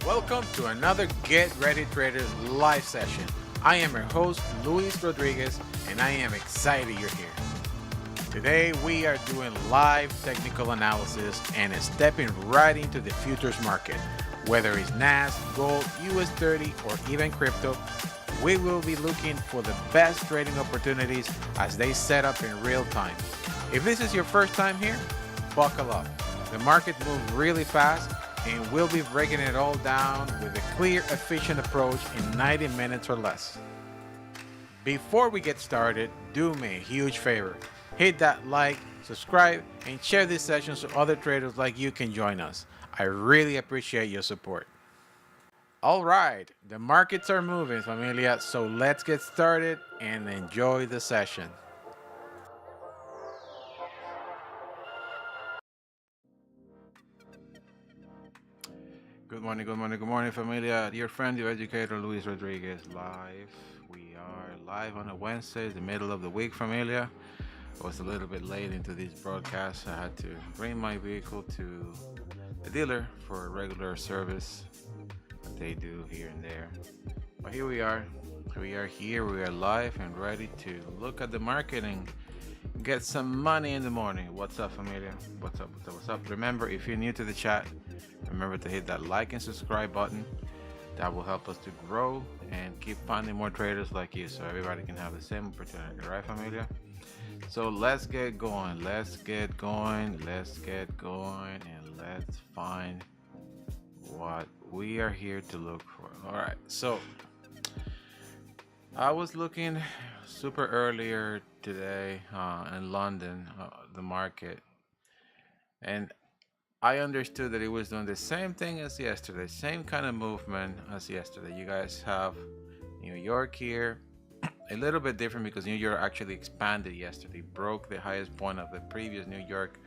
Welcome to another Get Ready Traders live session. I am your host, Luis Rodriguez, and I am excited you're here. Today we are doing live technical analysis and stepping right into the futures market. Whether it's NASDAQ, gold, US30, or even crypto, we will be looking for the best trading opportunities as they set up in real time. If this is your first time here, buckle up. The market moves really fast, and we'll be breaking it all down with a clear, efficient approach in 90 minutes or less. Before we get started, do me a huge favor. Hit that like, subscribe, and share this session so other traders like you can join us. I really appreciate your support. All right, the markets are moving, familia, so let's get started and enjoy the session. Good morning, familia. Dear friend, your educator, Luis Rodriguez, live. We are live on a Wednesday, the middle of the week, familia. I was a little bit late into this broadcast. I had to bring my vehicle to a dealer for a regular service that they do here and there. But here we are. We are here. We are live and ready to look at the market and get some money in the morning. What's up, familia? What's up? Remember, if you're new to the chat, remember to hit that like and subscribe button. That will help us to grow and keep finding more traders like you so everybody can have the same opportunity, right, familia? So let's get going. And let's find what we are here to look for. All right, so I was looking super earlier today in London, the market, and I understood that it was doing the same thing as yesterday, same kind of movement as yesterday. You guys have New York here, a little bit different because New York actually expanded yesterday, broke the highest point of the previous New York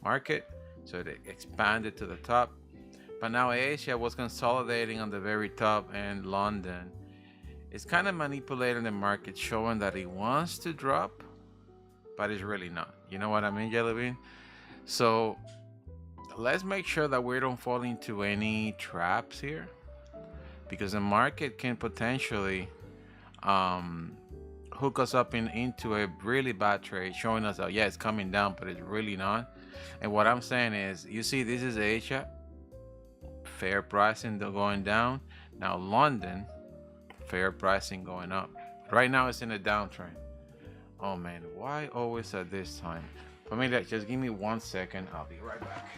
market, so it expanded to the top. But now Asia was consolidating on the very top, and London is kind of manipulating the market, showing that it wants to drop, but it's really not. You know what I mean, Jellybean? So let's make sure that we don't fall into any traps here, because the market can potentially hook us up into a really bad trade, showing us that, yeah, it's coming down, but it's really not. And what I'm saying is, you see, this is Asia, fair pricing going down. Now London, fair pricing going up. Right now it's in a downtrend. Oh man, why always at this time? Familia, just give me 1 second. I'll be right back.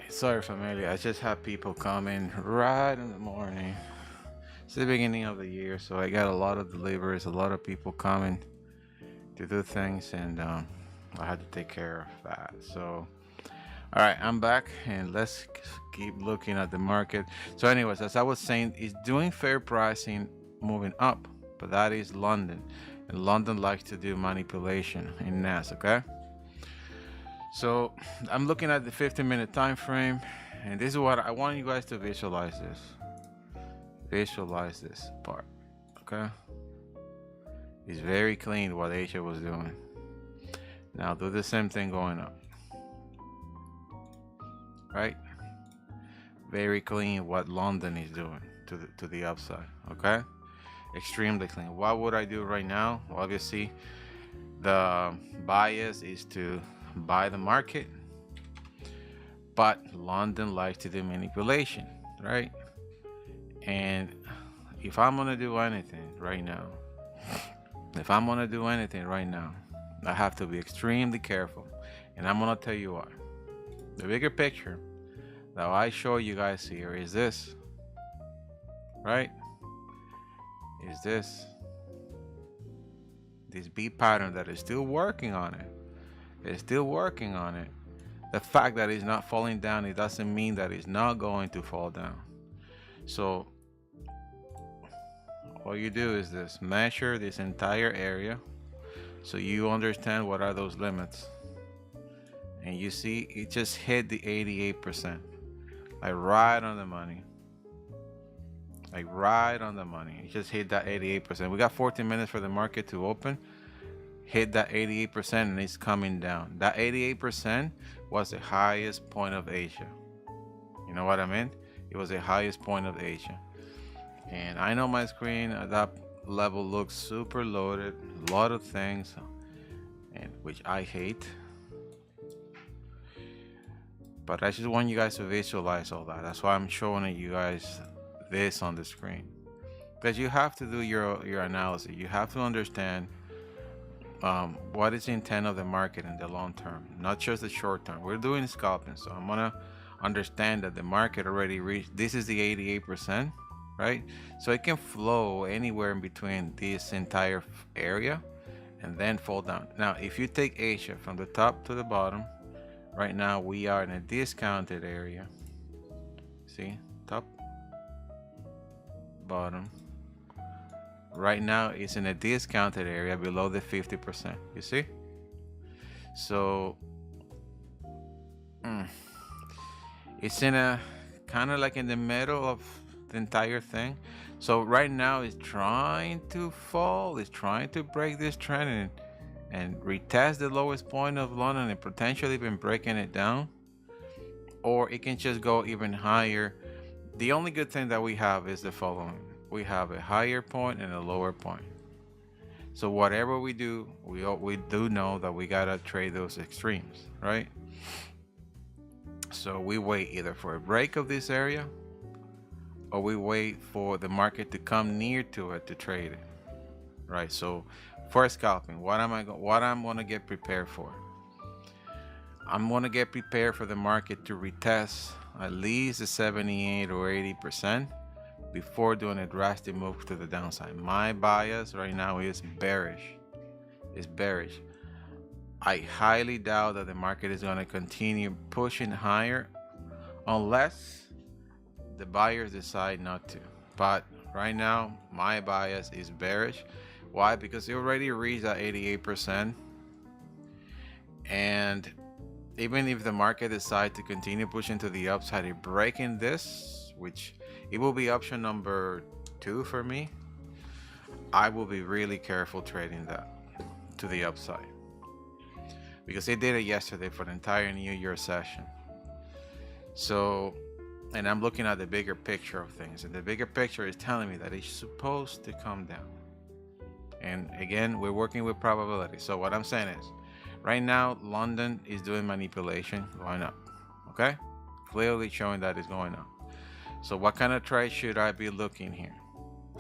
Sorry, familia. I just have people coming right in the morning. It's the beginning of the year, so I got a lot of deliveries, a lot of people coming to do things, and I had to take care of that. So, all right, I'm back, and let's keep looking at the market. So, anyways, as I was saying, it's doing fair pricing, moving up, but that is London, and London likes to do manipulation in NASDAQ. Okay. So I'm looking at the 15-minute time frame, and this is what I want you guys to visualize this. Visualize this part, okay? It's very clean what Asia was doing. Now do the same thing going up, right? Very clean what London is doing to the upside, okay? Extremely clean. What would I do right now? Well, obviously, the bias is to buy the market, but London likes to do manipulation, right? And if I'm gonna do anything right now, I have to be extremely careful, and I'm gonna tell you why. The bigger picture that I show you guys here is this, right? Is this B pattern that is still working on it. It's still working on it. The fact that it's not falling down, it doesn't mean that it's not going to fall down. So all you do is this: measure this entire area so you understand what are those limits. And you see it just hit the 88%, like right on the money. Like right on the money. It just hit that 88%. We got 14 minutes for the market to open. Hit that 88% and it's coming down. That 88% was the highest point of Asia. You know what I mean? It was the highest point of Asia. And I know my screen at that level looks super loaded, a lot of things, and which I hate. But I just want you guys to visualize all that. That's why I'm showing you guys this on the screen. Because you have to do your analysis. You have to understand what is the intent of the market in the long term, not just the short term. We're doing scalping, so I'm gonna understand that the market already reached, this is the 88%, right? So it can flow anywhere in between this entire area and then fall down. Now if you take Asia from the top to the bottom, right now we are in a discounted area. See, top, bottom. Right now it's in a discounted area below the 50%. You see? So it's in a kind of like in the middle of the entire thing. So right now it's trying to fall, it's trying to break this trend and retest the lowest point of London and potentially even breaking it down, or it can just go even higher. The only good thing that we have is the following: we have a higher point and a lower point. So whatever we do, we do know that we gotta trade those extremes, right? So we wait either for a break of this area, or we wait for the market to come near to it to trade it, right? So for scalping, what I'm gonna get prepared for? I'm gonna get prepared for the market to retest at least the 78 or 80% before doing a drastic move to the downside. My bias right now is bearish. It's bearish. I highly doubt that the market is going to continue pushing higher unless the buyers decide not to. But right now, my bias is bearish. Why? Because it already reached that 88%. And even if the market decides to continue pushing to the upside and breaking this, which it will be option number 2 for me, I will be really careful trading that to the upside, because they did it yesterday for the entire New Year session. So, and I'm looking at the bigger picture of things, and the bigger picture is telling me that it's supposed to come down. And again, we're working with probability. So what I'm saying is, right now, London is doing manipulation, going up, okay? Clearly showing that it's going up. So what kind of trade should I be looking here?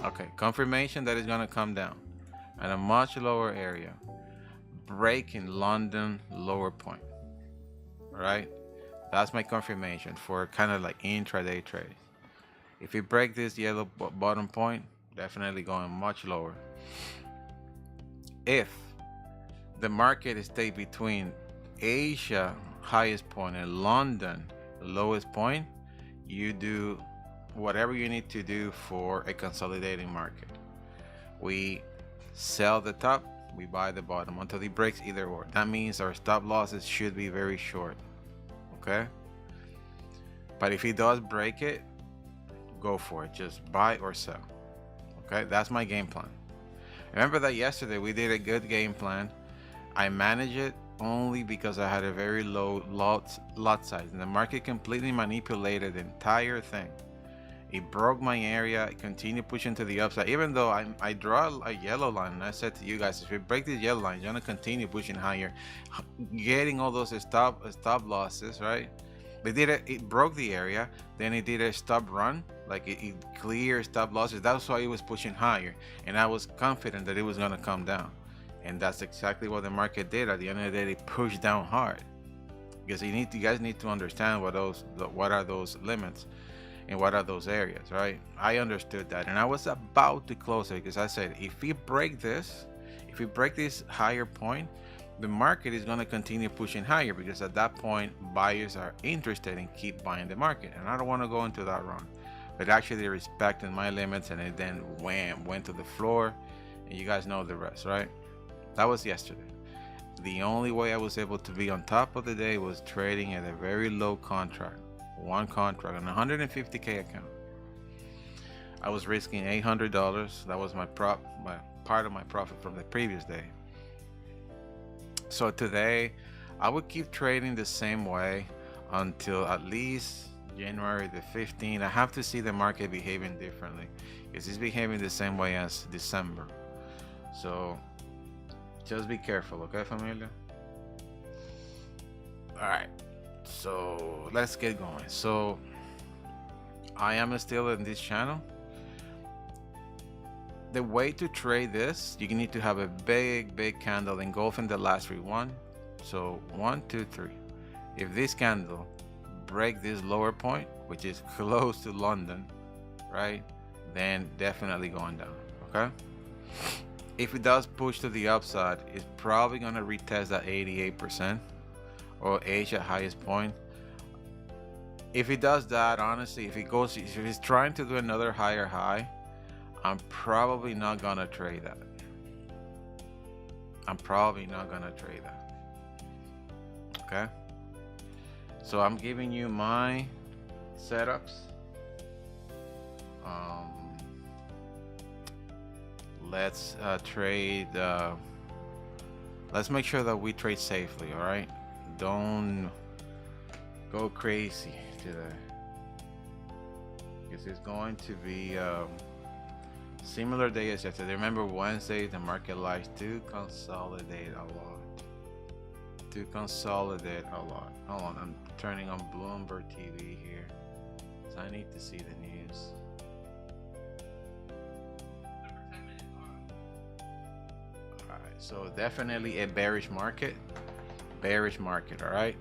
Okay, confirmation that it's gonna come down at a much lower area, breaking London lower point, all right? That's my confirmation for kind of like intraday trade. If we break this yellow bottom point, definitely going much lower. If the market stay between Asia highest point and London lowest point, you do whatever you need to do for a consolidating market. We sell the top, we buy the bottom until it breaks either or. That means our stop losses should be very short. Okay, but if it does break it, go for it. Just buy or sell. Okay, that's my game plan. Remember that yesterday we did a good game plan. I managed it only because I had a very low lot size, and the market completely manipulated the entire thing. It broke my area, it continued pushing to the upside, even though I draw a yellow line, and I said to you guys, if we break this yellow line, it's gonna continue pushing higher, getting all those stop losses, right? They did it broke the area, then it did a stop run, like it cleared stop losses. That's why it was pushing higher, and I was confident that it was gonna come down, and that's exactly what the market did. At the end of the day, it pushed down hard, because you guys need to understand what are those limits and what are those areas, right? I understood that, and I was about to close it because I said, if we break this higher point, the market is going to continue pushing higher, because at that point buyers are interested in keep buying the market, and I don't want to go into that run. But actually they respected my limits, and it then went to the floor, and you guys know the rest, right? That was yesterday. The only way I was able to be on top of the day was trading at a very low contract. One contract on 150K account. I was risking $800. That was my part of my profit from the previous day. So today I would keep trading the same way until at least January the 15th. I have to see the market behaving differently, because it's behaving the same way as December. So just be careful, okay, familia? All right. So let's get going. So I am still in this channel. The way to trade this, you need to have a big candle engulfing the last three. So 1, 2, 3. If this candle break this lower point, which is close to London, right, then definitely going down. Okay, if it does push to the upside, it's probably going to retest that 88% or Asia highest point. If it does that, honestly, if it's trying to do another higher high, I'm probably not gonna trade that. Okay, so I'm giving you my setups. Let's trade. Let's make sure that we trade safely. All right, don't go crazy today, because it's going to be similar day as yesterday. Remember, Wednesday the market likes to consolidate a lot. Hold on, I'm turning on Bloomberg TV here, so I need to see the news. Alright, so definitely a bearish market. All right.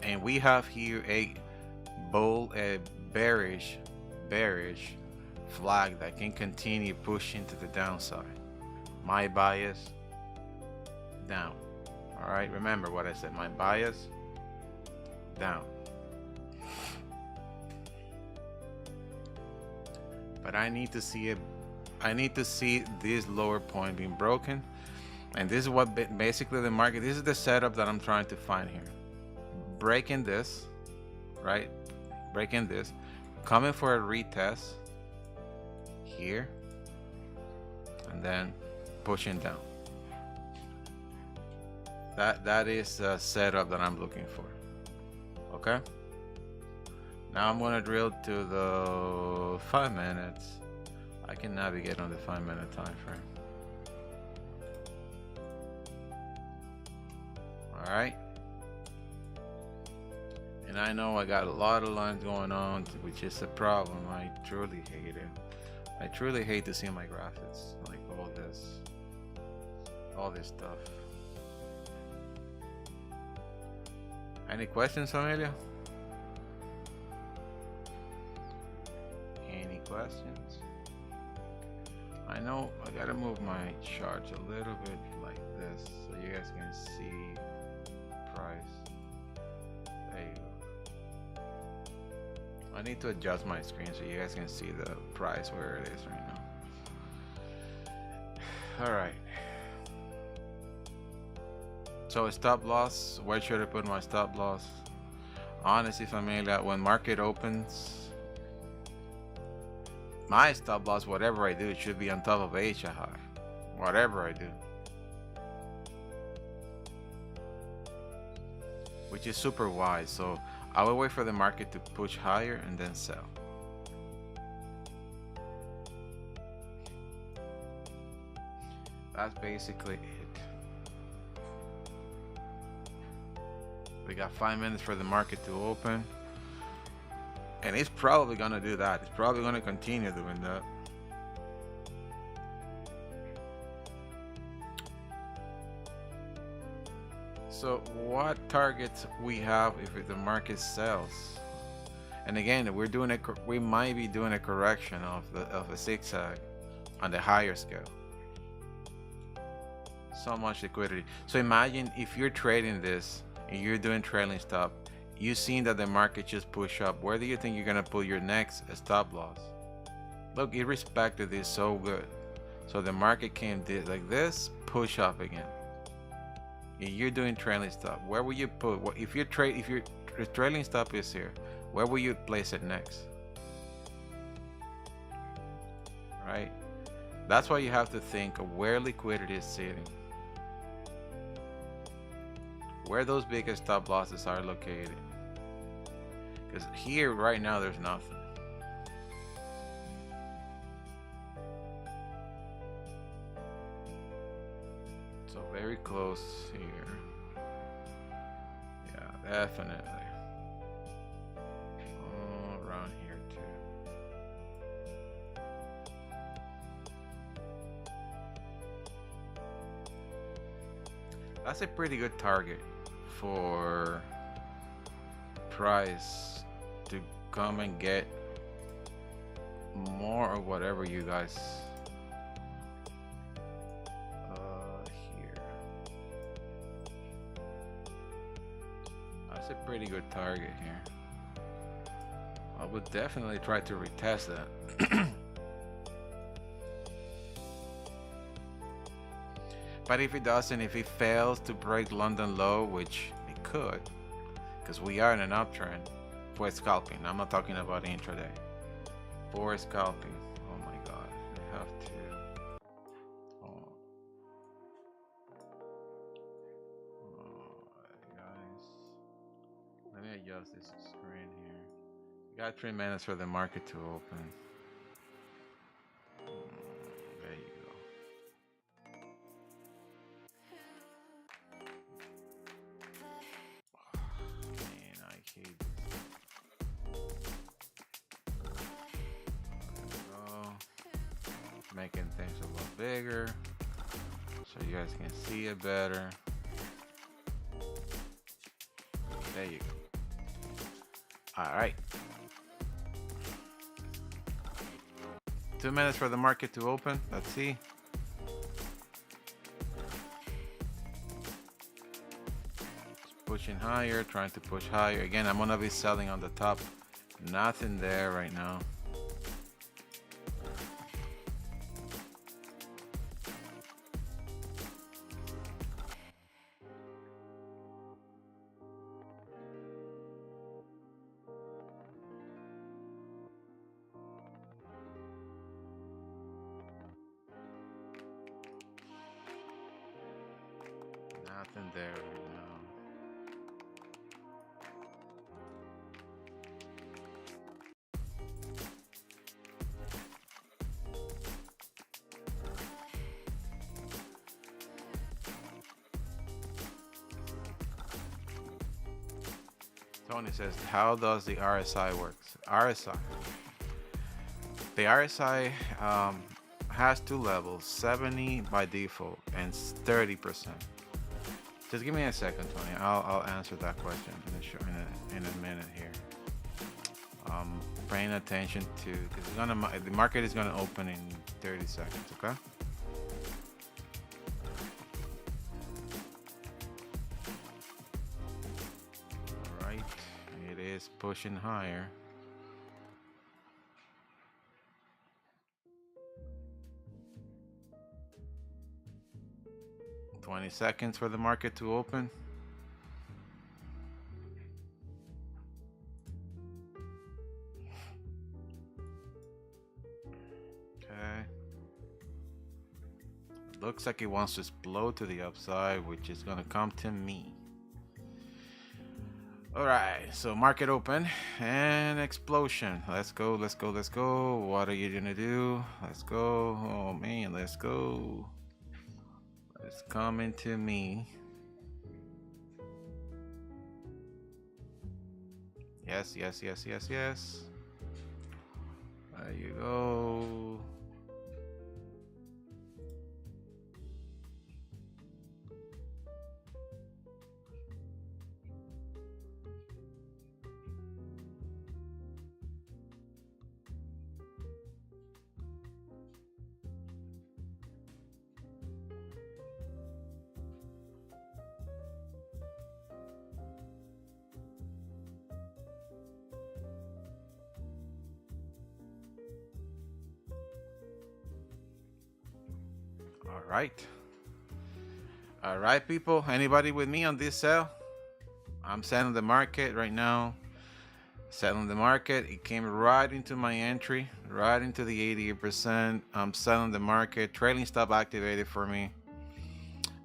And we have here a bearish flag that can continue pushing to the downside. My bias down. All right, remember what I said, my bias down. But I need to see this lower point being broken, and this is what basically the market, this is the setup that I'm trying to find here. Breaking this, right? Breaking this, coming for a retest here, and then pushing down. That is the setup that I'm looking for. Okay, now I'm going to drill to the 5 minutes. I can navigate on the 5-minute time frame. All right, and I know I got a lot of lines going on, which is a problem. I truly hate it. I truly hate to see my graphics, like all this stuff. Any questions, Amelia? questions? I know I gotta move my charts a little bit like this so you guys can see price. There you go. I need to adjust my screen so you guys can see the price where it is right now. All right. So stop loss, where should I put my stop loss? Honestly, familia, when market opens, my stop loss, whatever I do, it should be on top of Asia high. Whatever I do. Which is super wise. So I will wait for the market to push higher and then sell. That's basically it. We got 5 minutes for the market to open. And it's probably gonna do that. It's probably gonna continue doing that. So what targets we have if the market sells? And again, we might be doing a correction of a zigzag on the higher scale. So much liquidity. So imagine if you're trading this and you're doing trailing stop, you've seen that the market just push up. Where do you think you're gonna put your next stop loss? Look, irrespective is so good. So the market came like this, push up again. And you're doing trailing stop. Where will you put? If your trailing stop is here, where will you place it next? Right? That's why you have to think of where liquidity is sitting. Where those biggest stop losses are located. Because here right now there's nothing. So very close here. Yeah, definitely. Oh, around here too. That's a pretty good target for price to come and get more of whatever you guys here. That's a pretty good target here. I would definitely try to retest that. But if it doesn't, if it fails to break London low, which it could, because we are in an uptrend for scalping. I'm not talking about intraday. For scalping. Oh my god. I have to. Oh. Guys. Let me adjust this screen here. We got 3 minutes for the market to open. There you go. Making things a little bigger so you guys can see it better. There you go. All right. 2 minutes for the market to open. Let's see. It's pushing higher, trying to push higher. Again, I'm gonna be selling on the top. Nothing there right now. Nothing there right now. Tony says, how does the RSI work? RSI. The RSI has two levels, 70 by default and 30%. Just give me a second, Tony. I'll answer that question in a minute here. paying attention to, because the market is gonna open in 30 seconds. Okay. All right, it is pushing higher. $20 seconds for the market to open. Okay. Looks like it wants to explode to the upside, which is gonna come to me. All right, so market open and explosion. Let's go, let's go, let's go. What are you gonna do? Let's go. Oh man, let's go. It's coming to me. Yes, yes, yes, yes, yes. There you go. All right, people. Anybody with me on this sell? I'm selling the market right now. Selling the market. It came right into my entry, right into the 88%. I'm selling the market. Trailing stop activated for me.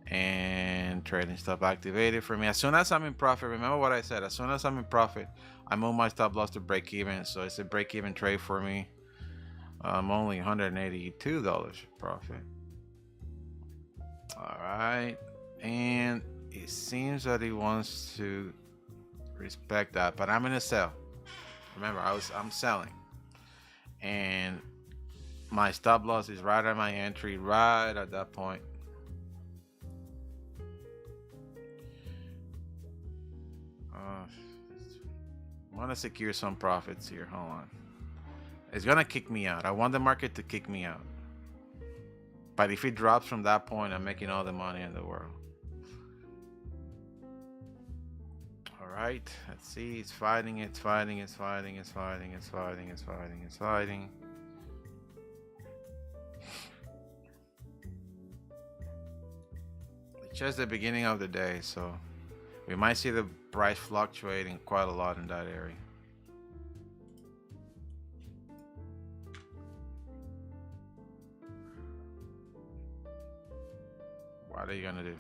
And trading stop activated for me. As soon as I'm in profit, remember what I said. As soon as I'm in profit, I move my stop loss to break even. So it's a break even trade for me. I'm only $182 profit. All right, and it seems that he wants to respect that, but I'm gonna sell. Remember, I'm selling, and my stop loss is right at my entry, right at that point. I want to secure some profits here. Hold on. It's gonna kick me out. I want the market to kick me out. But if it drops from that point, I'm making all the money in the world. All right, let's see. It's fighting, it's fighting, it's fighting, it's fighting, it's fighting, it's fighting, it's fighting. It's just the beginning of the day, so we might see the price fluctuating quite a lot in that area. What are you gonna do?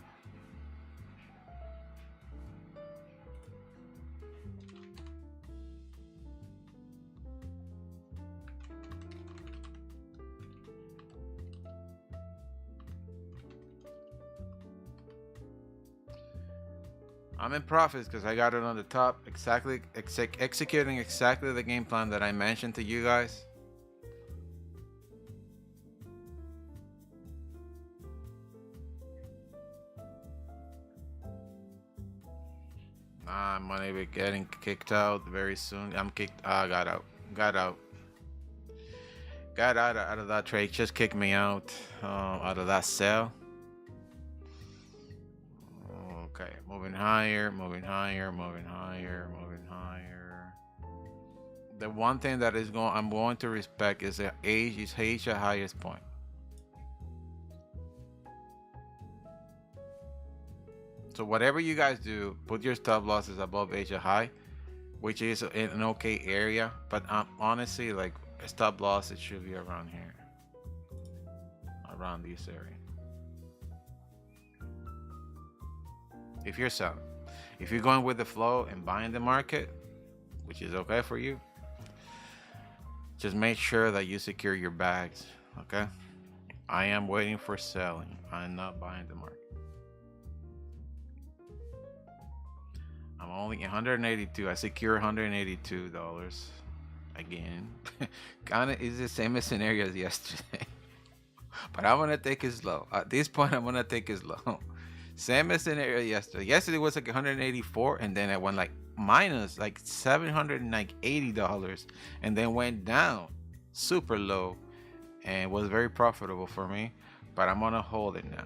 I'm in profits because I got it on the top, executing exactly the game plan that I mentioned to you guys. I'm gonna be getting kicked out very soon. I'm kicked. I got out. Got out of that trade. Just kicked me out of that sell. Okay, moving higher, moving higher, moving higher, moving higher. The one thing that I'm going to respect is the age is at highest point. So whatever you guys do, put your stop losses above Asia high, which is in an okay area. But honestly, like a stop loss, it should be around here, around this area. If you're selling, if you're going with the flow and buying the market, which is okay for you, just make sure that you secure your bags. Okay, I am waiting for selling. I'm not buying the market. I'm only 182. I secure $182 again. Kind of is the same scenario as yesterday, but I'm gonna take it slow. At this point, I'm gonna take it slow. Same scenario yesterday. Yesterday was like 184, and then I went like minus like $780 and then went down super low and was very profitable for me, but I'm gonna hold it now.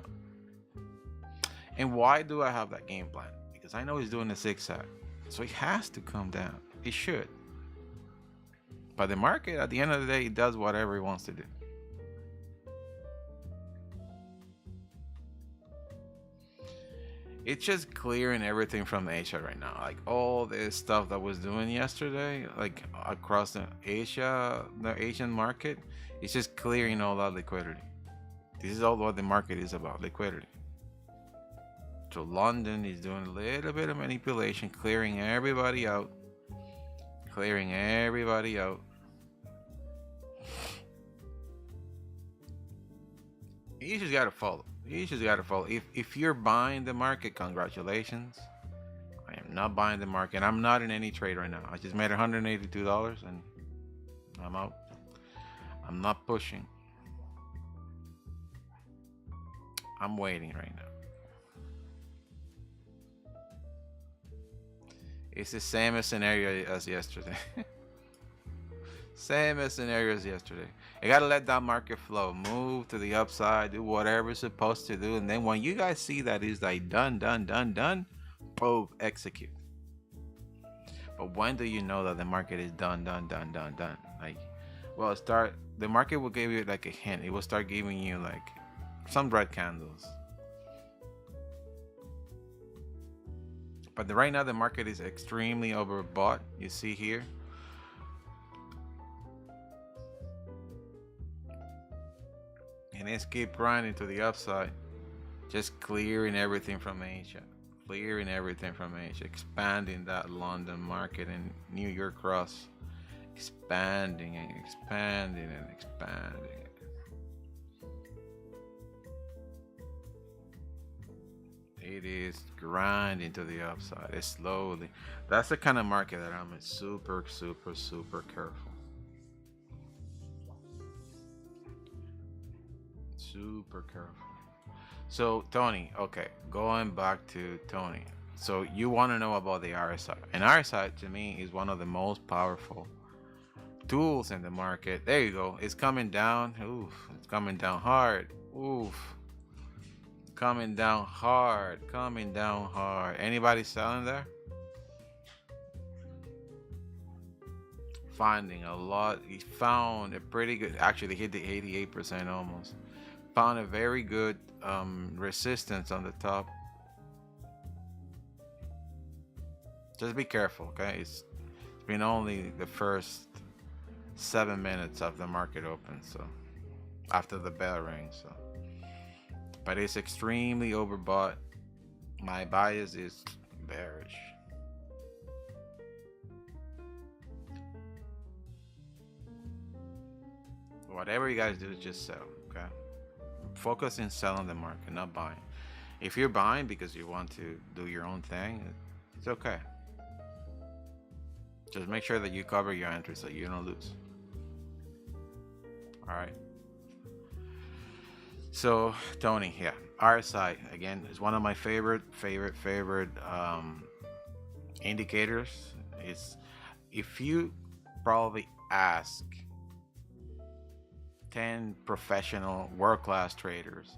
And why do I have that game plan? Because I know he's doing a zigzag, so it has to come down. It should. But the market, at the end of the day, it does whatever it wants to do. It's just clearing everything from Asia right now. Like all this stuff that was doing yesterday, like across the Asian market, it's just clearing all that liquidity. This is all what the market is about, liquidity. So London is doing a little bit of manipulation, clearing everybody out. Clearing everybody out. You just gotta follow. You just gotta follow. If you're buying the market, congratulations. I am not buying the market. I'm not in any trade right now. I just made $182 and I'm out. I'm not pushing. I'm waiting right now. It's the same scenario as yesterday. Same as scenario as yesterday. You gotta let that market flow, move to the upside, do whatever it's supposed to do, and then when you guys see that it's like done, boom, execute. But when do you know that the market is done? Like, well, the market will give you like a hint. It will start giving you like some red candles. But right now the market is extremely overbought. You see here. And it's keep grinding to the upside. Just clearing everything from Asia. Clearing everything from Asia. Expanding that London market and New York cross. Expanding and expanding and expanding. It is grinding to the upside. It's slowly. That's the kind of market that I'm super careful. Super careful. So Tony, okay, going back to Tony. So you want to know about the RSI. And RSI to me is one of the most powerful tools in the market. There you go. It's coming down. Oof. It's coming down hard. Oof. Coming down hard. Anybody selling there? Finding a lot. He found a pretty good, actually hit the 88% almost. Found a very good resistance on the top. Just be careful, okay? It's been only the first 7 minutes of the market open, so after the bell rings, so. But it's extremely overbought. My bias is bearish. Whatever you guys do, just sell, okay? Focus in selling the market, not buying. If you're buying because you want to do your own thing, it's okay. Just make sure that you cover your entry so you don't lose. All right. So Tony, yeah, RSI again is one of my favorite indicators. Is if you probably ask 10 professional world-class traders,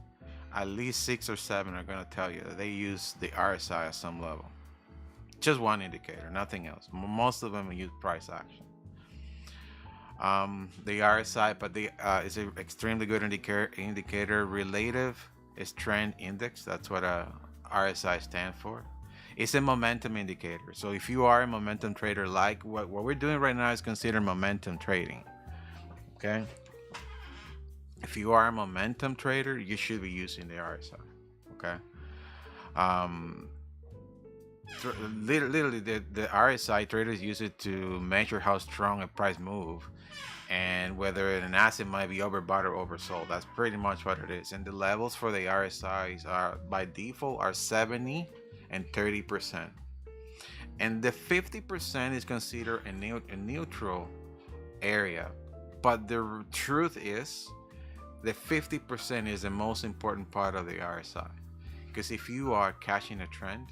at least 6 or 7 are going to tell you that they use the RSI at some level. Just one indicator, nothing else. Most of them use price action. The RSI, but is an extremely good indicator. Relative is trend index. That's what RSI stands for. It's a momentum indicator. So if you are a momentum trader, like what we're doing right now is considered momentum trading. Okay. If you are a momentum trader, you should be using the RSI. Okay. Literally, the RSI traders use it to measure how strong a price move and whether an asset might be overbought or oversold. That's pretty much what it is. And the levels for the RSIs are by default are 70 and 30%. And the 50% is considered a neutral area. But the truth is, the 50% is the most important part of the RSI. Because if you are catching a trend,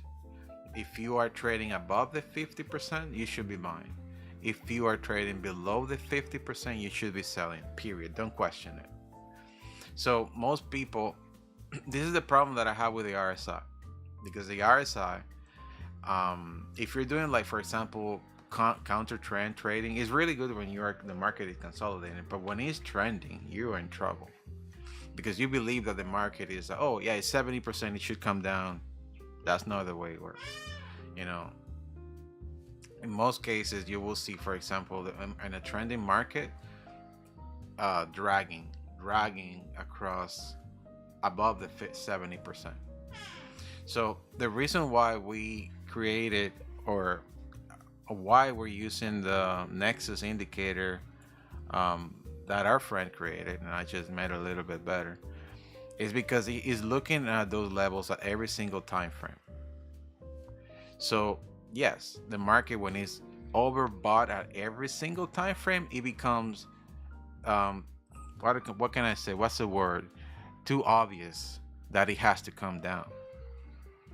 If you are trading above the 50%, you should be buying. If you are trading below the 50%, you should be selling, period. Don't question it. So most people, this is the problem that I have with the RSI, because the RSI, if you're doing, like, for example, counter trend trading, is really good when the market is consolidating, but when it's trending, you're in trouble, because you believe that the market is, oh yeah, it's 70%, it should come down. That's not the way it works. You know, in most cases, you will see, for example, in a trending market, dragging across above the 70%. So the reason why we created, or why we're using the Nexus indicator that our friend created, and I just made it a little bit better, is because he is looking at those levels at every single time frame. So yes, the market, when it's overbought at every single time frame, it becomes what can I say? What's the word? Too obvious that it has to come down.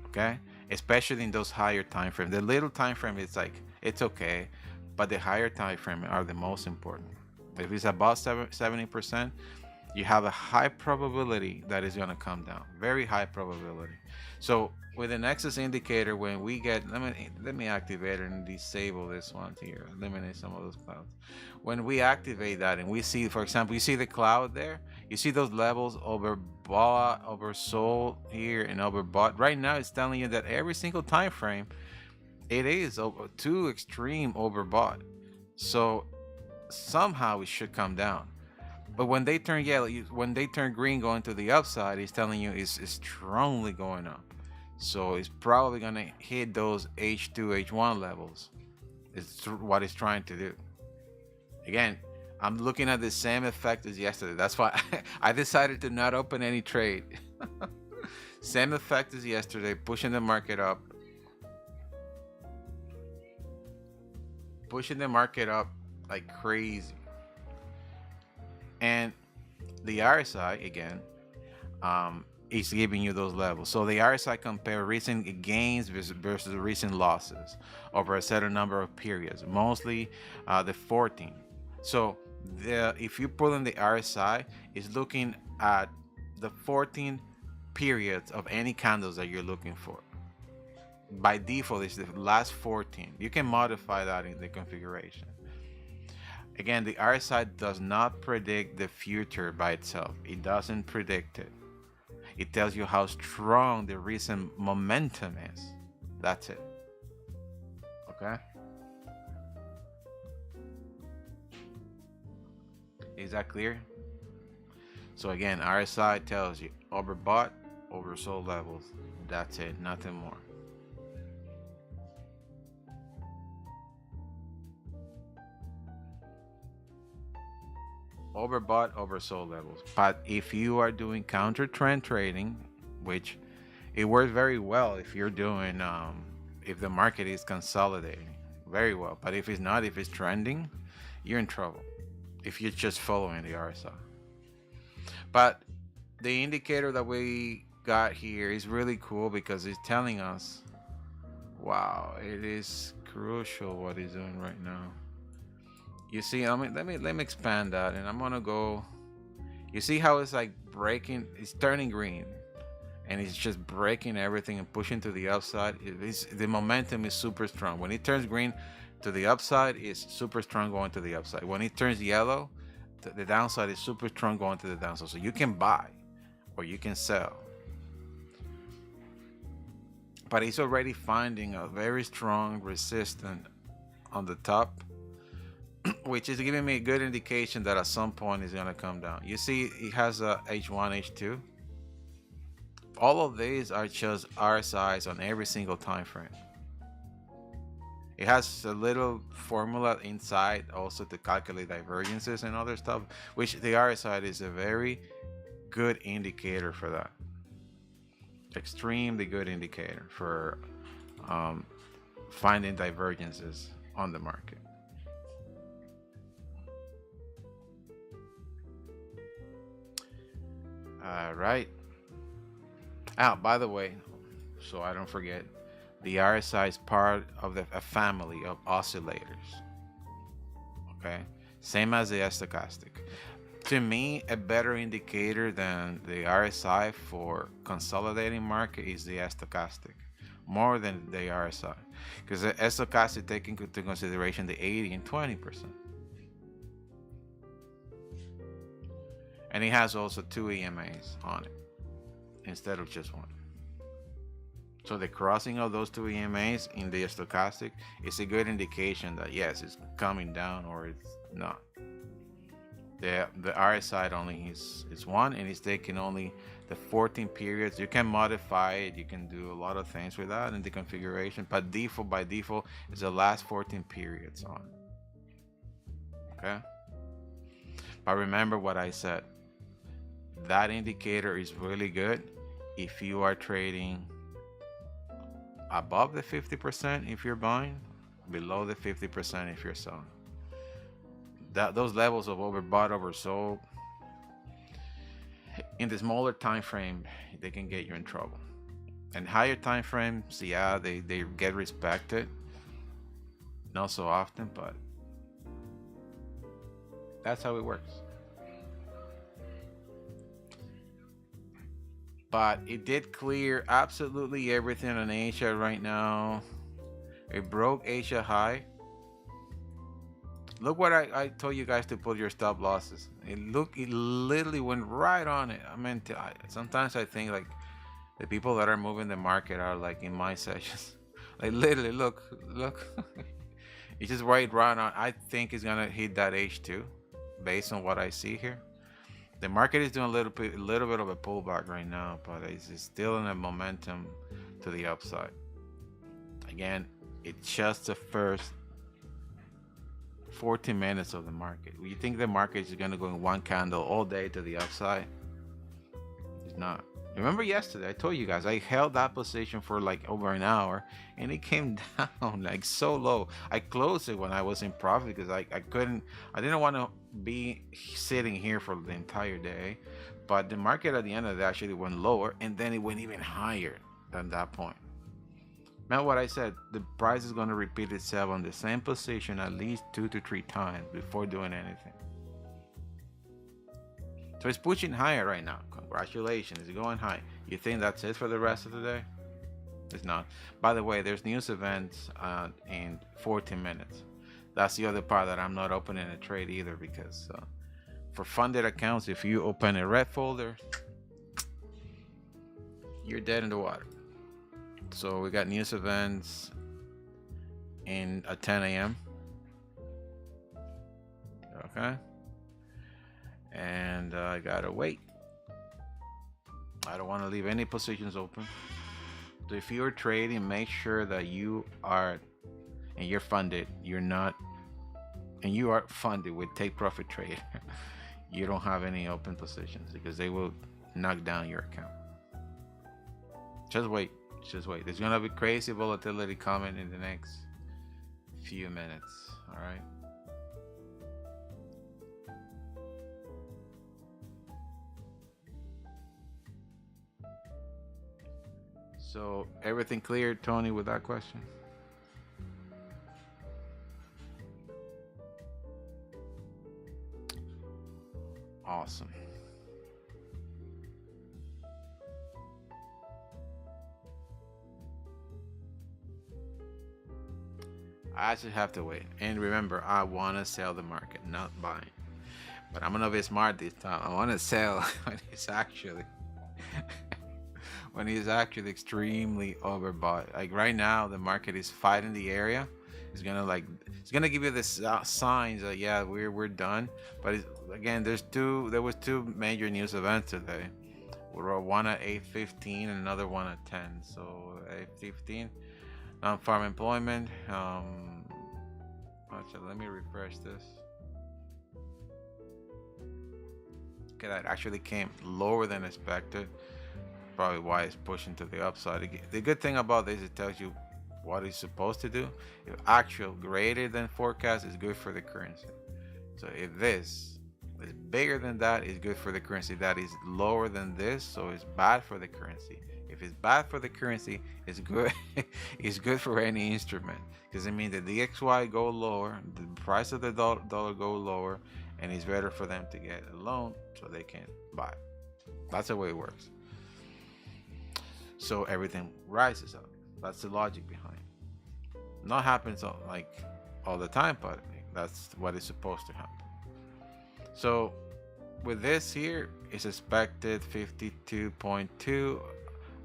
Okay, especially in those higher time frame. The little time frame, it's like it's okay, but the higher time frame are the most important. If it's above 70%, you have a high probability that it's going to come down. Very high probability. So with the Nexus indicator, when we get, let me activate and disable this one here, eliminate some of those clouds. When we activate that and we see, for example, you see the cloud there, you see those levels overbought, oversold here, and overbought. Right now it's telling you that every single time frame it is too extreme overbought. So somehow it should come down. But when they turn yellow, when they turn green going to the upside, it's telling you it's strongly going up. So it's probably going to hit those H2, H1 levels. It's what it's trying to do. Again, I'm looking at the same effect as yesterday. That's why I decided to not open any trade. Same effect as yesterday, pushing the market up. Pushing the market up like crazy. And the RSI, again, is giving you those levels. So the RSI compare recent gains versus recent losses over a certain number of periods, mostly the 14. So if you pull in the RSI, it's looking at the 14 periods of any candles that you're looking for. By default, it's the last 14. You can modify that in the configuration. Again, the RSI does not predict the future by itself. It doesn't predict it. It tells you how strong the recent momentum is. That's it. Okay? Is that clear? So again, RSI tells you overbought, oversold levels. That's it, nothing more. Overbought, oversold levels. But if you are doing counter trend trading, which it works very well if you're doing if the market is consolidating, very well. But if it's not, if it's trending, you're in trouble if you're just following the RSI. But the indicator that we got here is really cool because it's telling us, wow, it is crucial what he's doing right now. You see, let me expand that, and I'm gonna go. You see how it's like breaking? It's turning green, and it's just breaking everything and pushing to the upside. The momentum is super strong. When it turns green to the upside, it's super strong going to the upside. When it turns yellow, the downside is super strong going to the downside. So you can buy, or you can sell. But it's already finding a very strong resistance on the top, which is giving me a good indication that at some point it's going to come down. You see, it has a H1, H2. All of these are just RSIs on every single time frame. It has a little formula inside also to calculate divergences and other stuff, which the RSI is a very good indicator for that. Extremely good indicator for finding divergences on the market. All right. By the way, so I don't forget, The RSI is part of a family of oscillators. Okay, same as the stochastic. To me, a better indicator than the RSI for consolidating market is the stochastic, more than the RSI, because the stochastic takes into consideration the 80 and 20%, and it has also two EMAs on it instead of just one. So the crossing of those two EMAs in the stochastic is a good indication that yes, it's coming down or it's not. The RSI only is one, and it's taking only the 14 periods. You can modify it. You can do a lot of things with that in the configuration. But by default, is the last 14 periods on. Okay. But remember what I said. That indicator is really good if you are trading above the 50% if you're buying, below the 50% if you're selling. Those levels of overbought, oversold in the smaller time frame, they can get you in trouble. And higher time frames, yeah, they get respected, not so often, but that's how it works. But it did clear absolutely everything on Asia right now. It broke Asia high. Look what I told you guys to put your stop losses. It literally went right on it. I mean, sometimes I think like the people that are moving the market are like in my sessions. Like literally, look. It's just right on. I think it's gonna hit that H2 based on what I see here. The market is doing a little bit of a pullback right now, but it's still in a momentum to the upside. Again, it's just the first 14 minutes of the market. You think the market is going to go in one candle all day to the upside? It's not. Remember yesterday I told you guys I held that position for like over an hour and it came down like so low. I closed it when I was in profit because I didn't want to be sitting here for the entire day. But the market at the end of the day actually went lower, and then it went even higher than that point. Now what I said, the price is going to repeat itself on the same position at least 2 to 3 times before doing anything. So it's pushing higher right now. Congratulations, it's going high. You think that's it for the rest of the day? It's not. By the way, there's news events in 14 minutes. That's the other part that I'm not opening a trade either, because for funded accounts, if you open a red folder, you're dead in the water. So we got news events at 10 a.m. Okay. And I gotta wait. I don't want to leave any positions open. So if you're trading, make sure that you are, and you're funded. You're not, and you are funded with take profit trade. You don't have any open positions because they will knock down your account. Just wait. There's gonna be crazy volatility coming in the next few minutes. All right. So everything clear, Tony, with that question? Awesome. I just have to wait. And remember, I want to sell the market, not buying. But I'm gonna be smart this time. I want to sell when it's actually when it's actually extremely overbought. Like right now, the market is fighting the area. It's gonna give you this signs that yeah, we're done. But again, there was two major news events today. One at 8:15 and another one at 10. So 8:15, non-farm employment. Actually, let me refresh this. Okay, that actually came lower than expected. Probably why it's pushing to the upside. The good thing about this, it tells you what it's supposed to do. If actual greater than forecast is good for the currency. So if this is bigger than that, it's good for the currency. That is lower than this, so it's bad for the currency. If it's bad for the currency, it's good. It's good for any instrument because it means the DXY go lower, the price of the dollar go lower, and it's better for them to get a loan so they can buy. That's the way it works. So everything rises up. That's the logic behind it. Not happens like all the time, but that's what is supposed to happen. So with this here, it's expected 52.2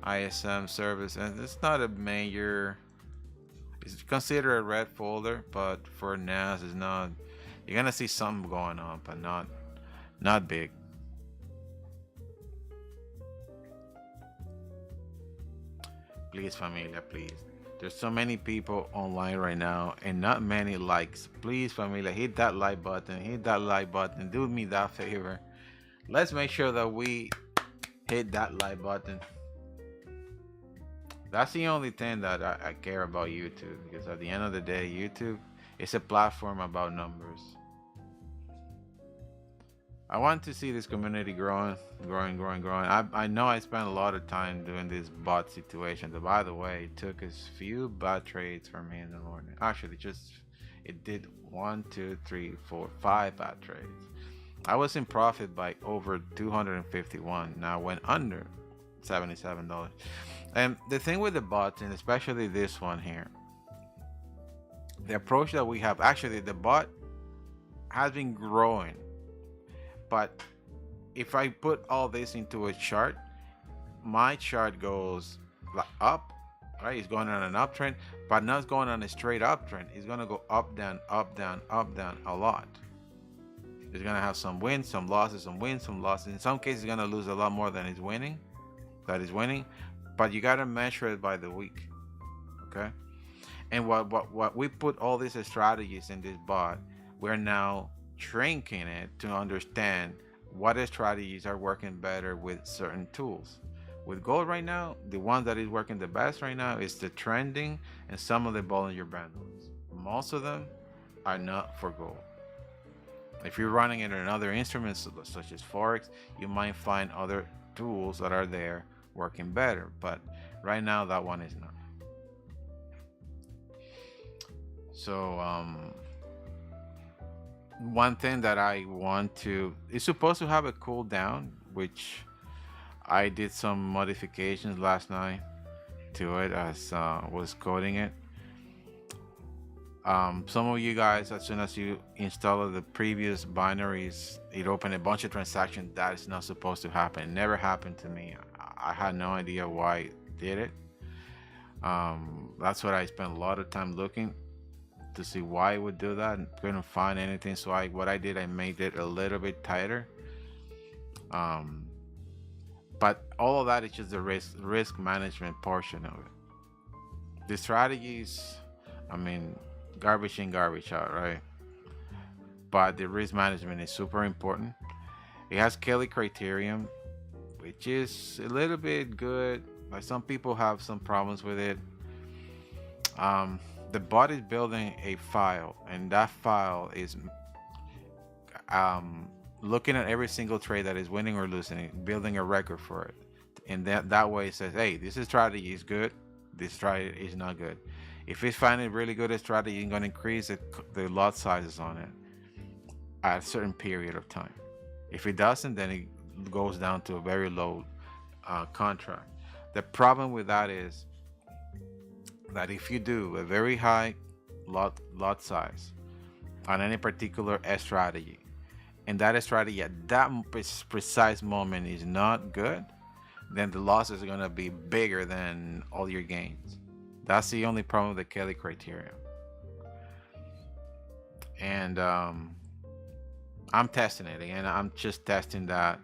ISM service, and it's not a major. It's considered a red folder, but for NAS, it's not. You're gonna see something going on, but not big. Please, familia, please. There's so many people online right now and not many likes. Please, familia, hit that like button. Hit that like button. Do me that favor. Let's make sure that we hit that like button. That's the only thing that I care about YouTube, because at the end of the day, YouTube is a platform about numbers. I want to see this community growing. I know I spent a lot of time doing this bot situation. But by the way, it took a few bad trades for me in the morning. Actually, it did 1, 2, 3, 4, 5 bad trades. I was in profit by over 251. Now I went under $77. And the thing with the bots, and especially this one here, the approach that we have, actually the bot has been growing. But if I put all this into a chart, my chart goes up, right? It's going on an uptrend, but not going on a straight uptrend. It's going to go up, down, up, down, up, down a lot. It's going to have some wins, some losses, some wins, some losses. In some cases, it's going to lose a lot more than it's winning. But you got to measure it by the week, okay? And what we put all these strategies in this bot, we're now shrinking it to understand what strategies are working better with certain tools. With gold right now, the one that is working the best right now is the trending and some of the Bollinger Bands. Most of them are not for gold. If you're running it in another instruments such as Forex, you might find other tools that are there working better, but right now that one is not. So one thing that I want to, it's supposed to have a cool down, which I did some modifications last night to it as was coding it. Some of you guys, as soon as you install the previous binaries, it opened a bunch of transactions. That is not supposed to happen. It never happened to me. I had no idea why it did it. That's what I spent a lot of time looking to see why it would do that, and couldn't find anything. So what I did, I made it a little bit tighter. But all of that is just the risk management portion of it. The strategies, I mean, garbage in, garbage out, right? But the risk management is super important. It has Kelly criterion, which is a little bit good. Like, some people have some problems with it. The bot is building a file, and that file is looking at every single trade that is winning or losing, building a record for it. And that way it says, hey, this strategy is good, this strategy is not good. If it's finding really good strategy, you're going to increase the lot sizes on it at a certain period of time. If it doesn't, then it goes down to a very low contract. The problem with that is that if you do a very high lot size on any particular strategy, and that strategy at that precise moment is not good, then the losses are going to be bigger than all your gains. That's the only problem with the Kelly criterion. And I'm testing it again. I'm just testing that.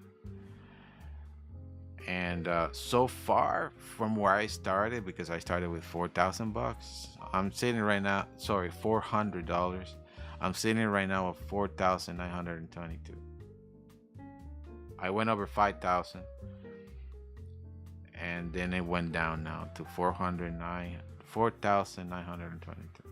And so far from where I started, because I started with $4,000, I'm sitting right now, sorry, $400. I'm sitting right now at 4,922. I went over 5,000, and then it went down now to 4,922.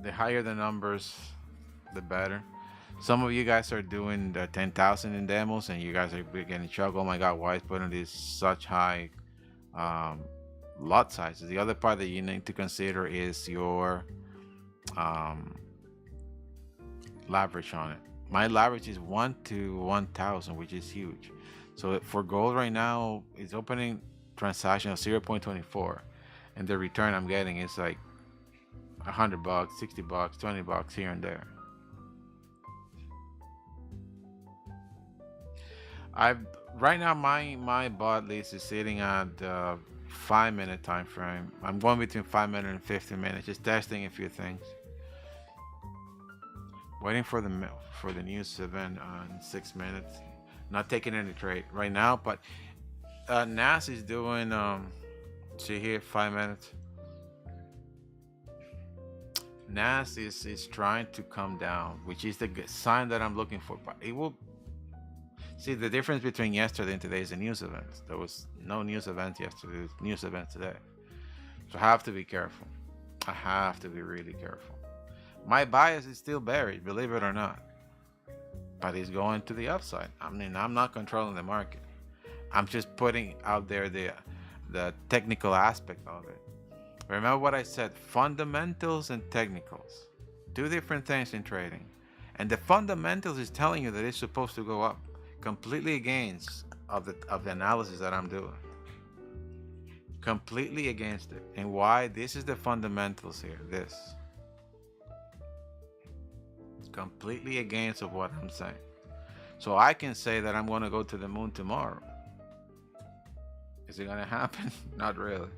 The higher the numbers, the better. Some of you guys are doing the 10,000 in demos, and you guys are getting shocked. Oh my God, why is putting this such high um, lot sizes? The other part that you need to consider is your um, leverage on it. My leverage is 1 to 1,000, which is huge. So for gold right now, it's opening transaction of 0.24, and the return I'm getting is like $100, $60, $20 here and there. I've right now my bot list is sitting at the 5-minute time frame. I'm going between 5 minutes and 15 minutes, just testing a few things. Waiting for the news event in 6 minutes. Not taking any trade right now, but NAS is doing see here 5 minutes. NAS is trying to come down, which is the sign that I'm looking for, but it will. See, the difference between yesterday and today is the news events. There was no news event yesterday, there's news event today. So I have to be careful. I have to be really careful. My bias is still bearish, believe it or not. But it's going to the upside. I mean, I'm not controlling the market. I'm just putting out there the technical aspect of it. Remember what I said, fundamentals and technicals. Two different things in trading. And the fundamentals is telling you that it's supposed to go up, completely against of the analysis that I'm doing. Completely against it. And why? This is the fundamentals here. This. Completely against of what I'm saying. So I can say that I'm going to go to the moon tomorrow. Is it going to happen? Not really.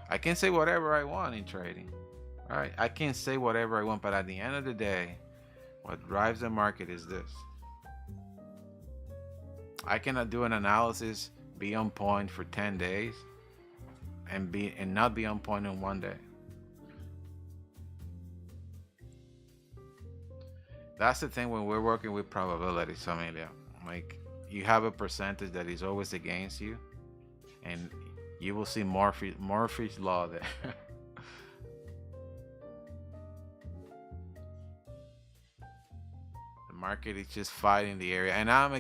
I can say whatever I want in trading. All right? I can say whatever I want, but at the end of the day, what drives the market is this. I cannot do an analysis, be on point for 10 days and not be on point in 1 day. That's the thing when we're working with probabilities, Amelia. Like, you have a percentage that is always against you, and you will see Murphy's law there. The market is just fighting the area, and I'm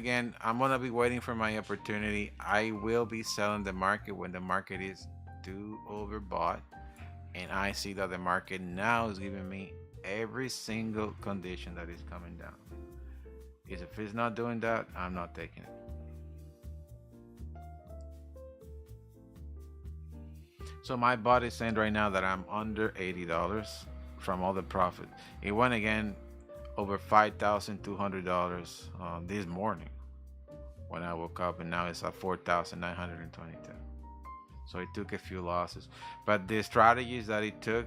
gonna be waiting for my opportunity. I will be selling the market when the market is too overbought, and I see that the market now is giving me every single condition that is coming down. If it's not doing that, I'm not taking it. So my bot is saying right now that I'm under $80 from all the profit. It went again over $5,200 this morning when I woke up, and now it's at 4,922. So it took a few losses, but the strategies that it took,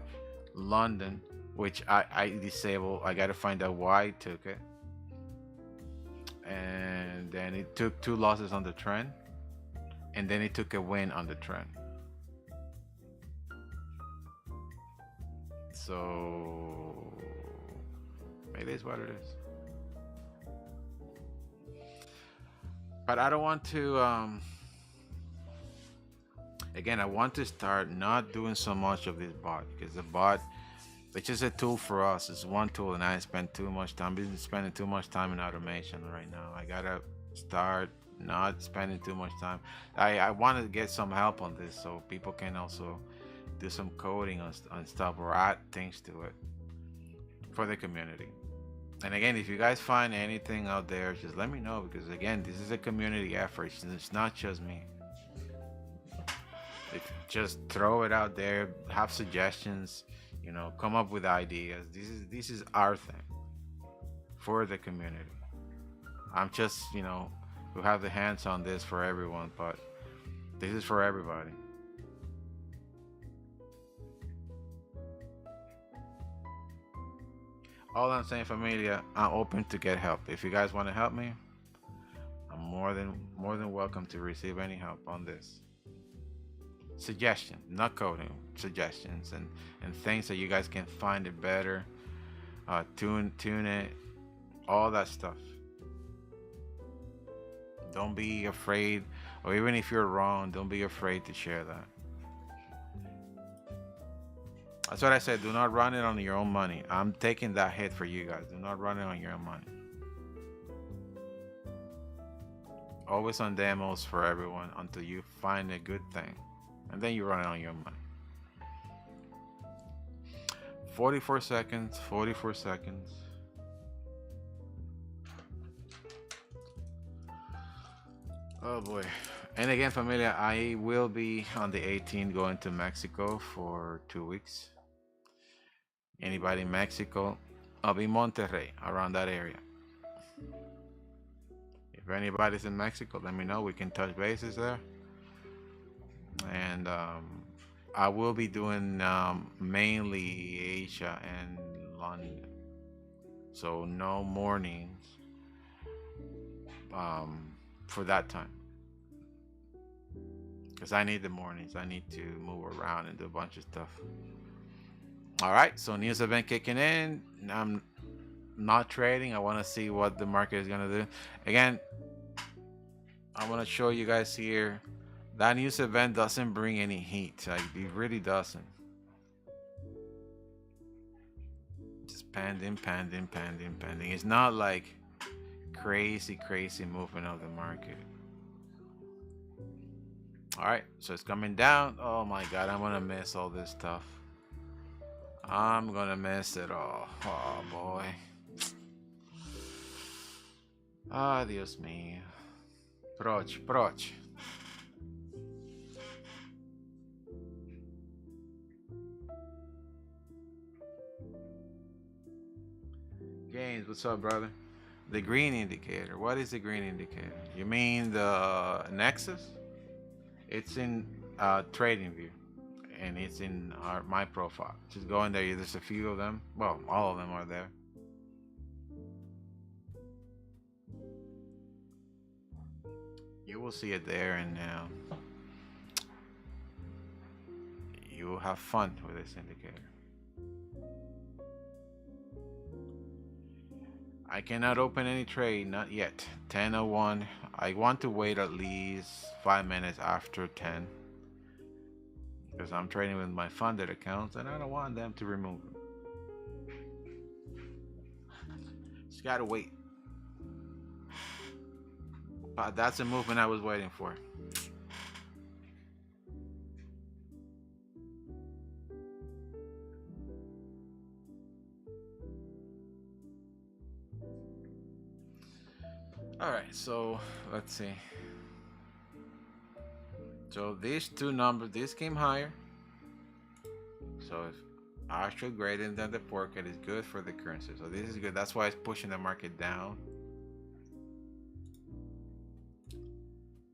London, which I disabled. I got to find out why it took it. And then it took 2 losses on the trend. And then it took a win on the trend. So it is what it is. But I don't want to, again, I want to start not doing so much of this bot, because the bot, it's just a tool for us. It's one tool, and I spend too much time. I've been spending too much time in automation right now. I gotta start not spending too much time. I want to get some help on this, so people can also do some coding on stuff or add things to it for the community. And again, if you guys find anything out there, just let me know, because again, this is a community effort. It's not just me. Just throw it out there, have suggestions. You know, come up with ideas. This is our thing for the community. I'm just, you know, who have the hands on this for everyone, but this is for everybody. All I'm saying, familia, I'm open to get help. If you guys want to help me, I'm more than welcome to receive any help on this. Suggestion, not coding, suggestions and things that you guys can find it better, tune it, all that stuff. Don't be afraid, or even if you're wrong, don't be afraid to share that. That's what I said. Do not run it on your own money. I'm taking that hit for you guys. Do not run it on your own money. always on demos for everyone until you find a good thing, and then you run it on your money. 44 seconds, 44 seconds. Oh boy. And again, familia, I will be on the 18th going to Mexico for 2 weeks. Anybody in Mexico? I'll be Monterrey, around that area. If anybody's in Mexico, let me know. We can touch bases there. And I will be doing mainly Asia and London. So no mornings for that time. Because I need the mornings. I need to move around and do a bunch of stuff. All right, so news event kicking in. I'm not trading. I want to see what the market is going to do. Again, I want to show you guys here. That news event doesn't bring any heat. Like, it really doesn't. Just pending. It's not like crazy movement of the market. All right, so it's coming down. Oh my God, I'm gonna miss all this stuff. I'm gonna miss it all. Oh boy. Ah, Dios mío. Proch. Gaines, what's up, brother? The green indicator. What is the green indicator? You mean the Nexus? It's in Trading View, and it's in my profile. Just go in there. There's a few of them. Well, all of them are there. You will see it there, and you will have fun with this indicator. I cannot open any trade, not yet. 10:01. I want to wait at least 5 minutes after 10 because I'm trading with my funded accounts and I don't want them to remove them. Just gotta wait. But that's the movement I was waiting for. All right, so let's see. So these two numbers, this came higher. So if actual greater than the forecast is good for the currency. So this is good. That's why it's pushing the market down.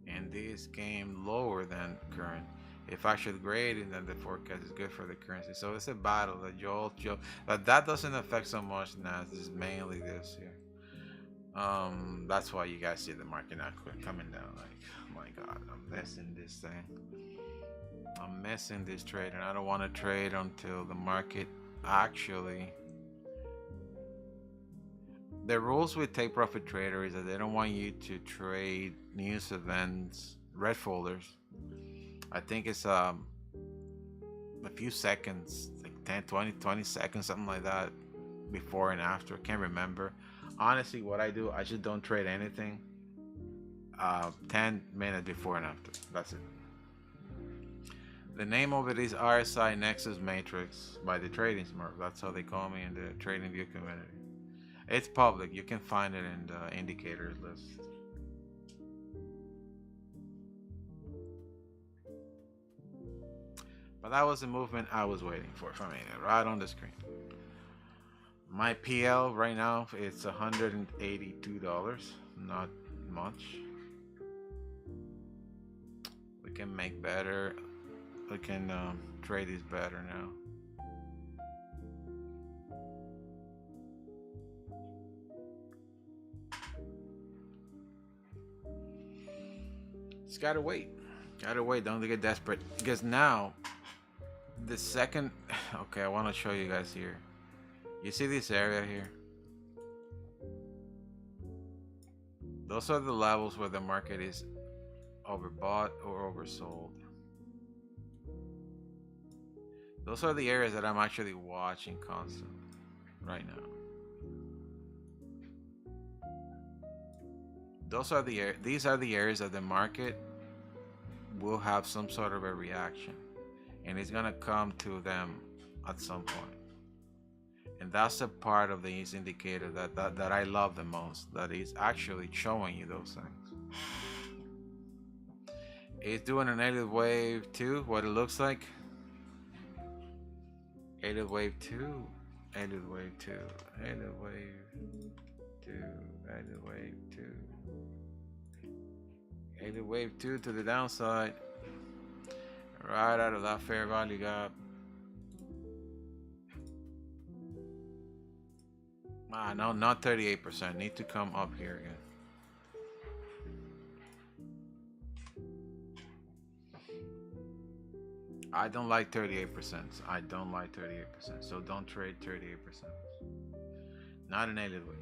And this came lower than current. If actually greater than the forecast is good for the currency. So it's a battle that Joel, but that doesn't affect so much now. This is mainly this here. That's why you guys see the market not coming down. Like, oh my God, I'm missing this thing. I'm missing this trade, and I don't want to trade until the market actually. The rules with Take Profit Trader is that they don't want you to trade news events, red folders. I think it's a few seconds, like 10, 20 seconds, something like that, before and after. Can't remember. Honestly, what I do, I just don't trade anything 10 minutes before and after. That's it. The name of it is RSI Nexus Matrix by the Trading Smurf. That's how they call me in the Trading View community. It's public. You can find it in the indicators list. But that was the movement I was waiting for. I mean, right on the screen. My PL right now, it's $182. Not much. We can make better. We can trade these better now. Just gotta wait. Don't get desperate. Because now, the second. Okay, I want to show you guys here. You see this area here? Those are the levels where the market is overbought or oversold. Those are the areas that I'm actually watching constantly right now. these are the areas that the market will have some sort of a reaction, and it's gonna come to them at some point. And that's the part of these indicator that I love the most, that is actually showing you those things. It's doing an Elliott wave 2, what it looks like. Elliott wave 2, Elliott wave 2, Elliott wave 2, Elliott wave 2, Elliott wave 2 to the downside, right out of that fair value gap. No, not 38%. Need to come up here again. I don't like 38%. I don't like 38%. So don't trade 38%. Not an Elliott wave.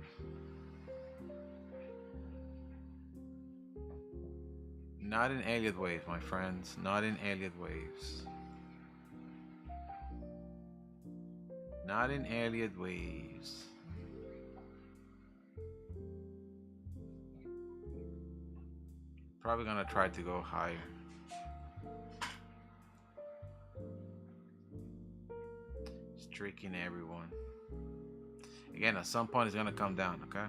Not in Elliott waves, my friends. Not in Elliott waves. Not in Elliott waves. Probably gonna try to go higher. It's tricking everyone. Again, at some point it's gonna come down, okay?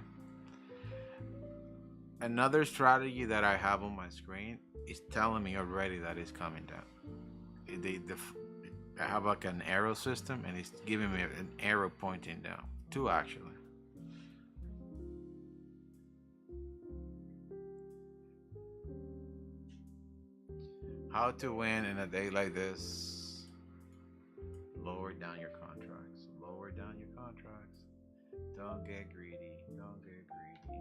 Another strategy that I have on my screen is telling me already that it's coming down. I have like an arrow system, and it's giving me an arrow pointing down. Two actually. How to win in a day like this? Lower down your contracts. Lower down your contracts. Don't get greedy. Don't get greedy.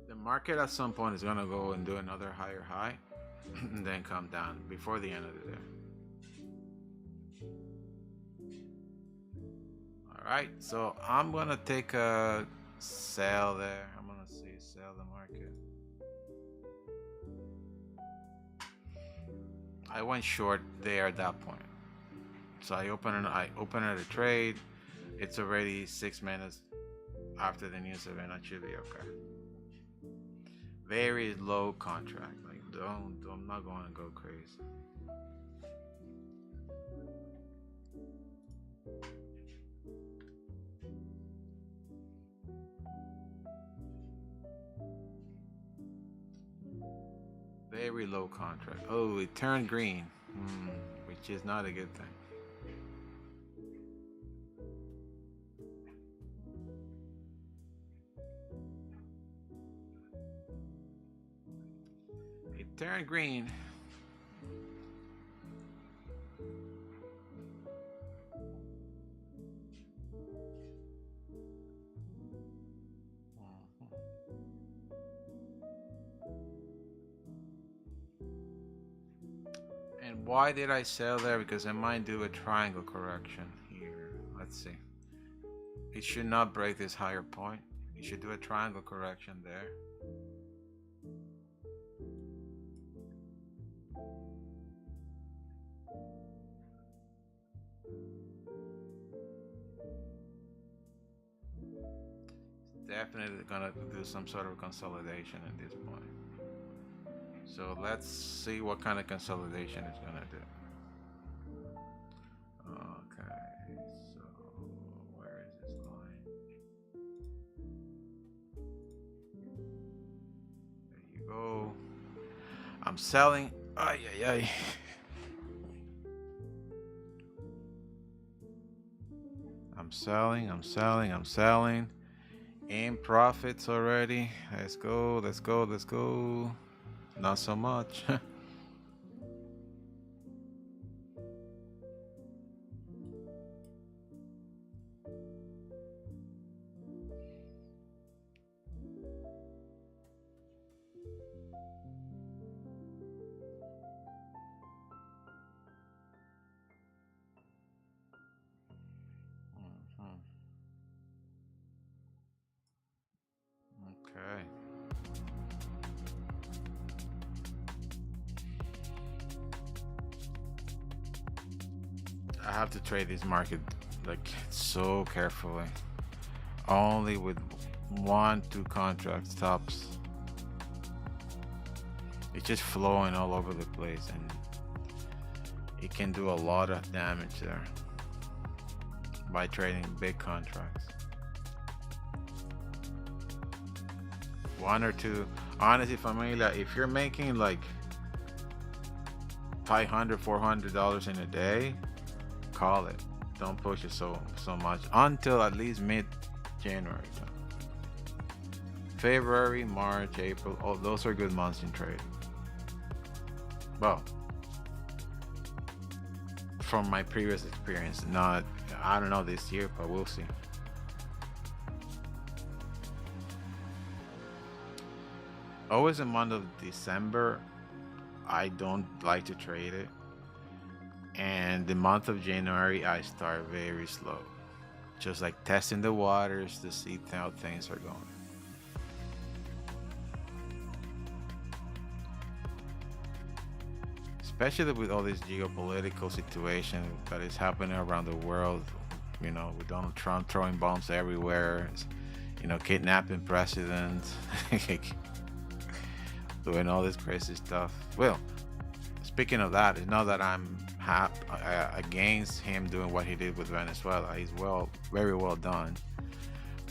The market at some point is going to go and do another higher high and then come down before the end of the day. All right, so I'm going to take a sell there. I'm going to see sell the market. I went short there at that point. So I opened a trade. It's already 6 minutes after the news event. I should be okay. Very low contract. Like I'm not going to go crazy. Very low contract. Oh, it turned green, which is not a good thing. It turned green. And why did I sell there? Because I might do a triangle correction here. Let's see. It should not break this higher point. It should do a triangle correction there. Definitely gonna do some sort of consolidation at this point. So let's see what kind of consolidation it's gonna do. Okay, so where is this line? There you go. I'm selling. Ay, ay, ay. I'm selling. In profits already. Let's go. Not so much. I have to trade this market like so carefully. Only with 1-2 contracts tops. It's just flowing all over the place, and it can do a lot of damage there by trading big contracts. 1 or 2. Honestly, familia, if you're making like $500-$400 in a day, call it. Don't push it so much until at least mid-January. February, March, April, oh, those are good months in trading. Well, from my previous experience, not, I don't know this year, but we'll see. Always the month of December, I don't like to trade it. And the month of January, I start very slow. Just like testing the waters to see how things are going. Especially with all this geopolitical situation that is happening around the world, you know, with Donald Trump throwing bombs everywhere, you know, kidnapping presidents, doing all this crazy stuff. Well, speaking of that, it's not that I'm against him doing what he did with Venezuela. He's very well done.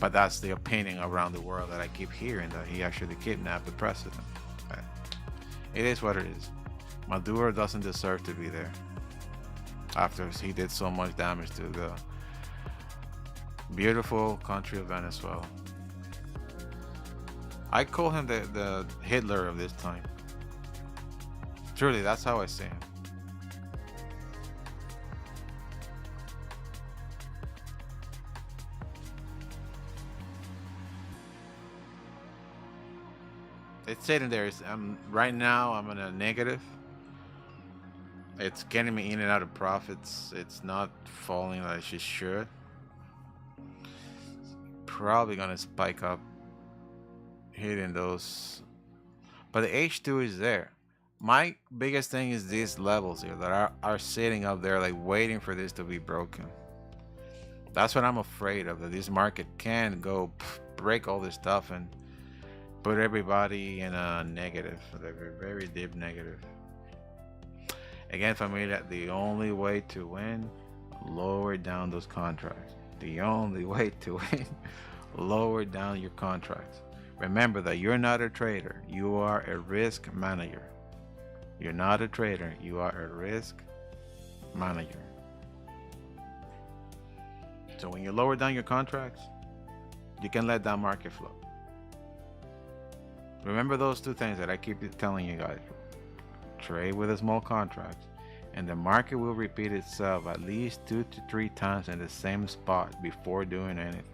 But that's the opinion around the world that I keep hearing, that he actually kidnapped the president. But it is what it is. Maduro doesn't deserve to be there after he did so much damage to the beautiful country of Venezuela. I call him the Hitler of this time. Truly, that's how I see him. It's sitting there. Right now, I'm in a negative. It's getting me in and out of profits. It's not falling like it should. Probably gonna spike up, hitting those. But the H2 is there. My biggest thing is these levels here that are sitting up there, like waiting for this to be broken. That's what I'm afraid of. That this market can go break all this stuff and put everybody in a negative, a very deep negative. Again, familia, the only way to win, lower down those contracts. The only way to win, lower down your contracts. Remember that you're not a trader. You are a risk manager. You're not a trader. You are a risk manager. So when you lower down your contracts, you can let that market flow. Remember those two things that I keep telling you guys. Trade with a small contract, and the market will repeat itself at least 2 to 3 times in the same spot before doing anything.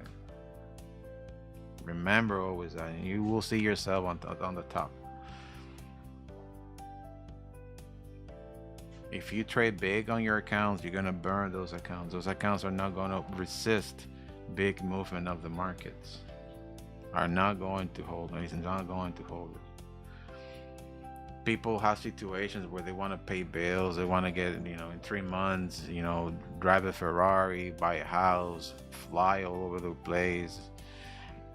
Remember always that, and you will see yourself on the top. If you trade big on your accounts, you're gonna burn those accounts. Those accounts are not gonna resist big movement of the markets. Are not going to hold. It's not going to hold it. People have situations where they want to pay bills. They want to get, in 3 months, drive a Ferrari, buy a house, fly all over the place.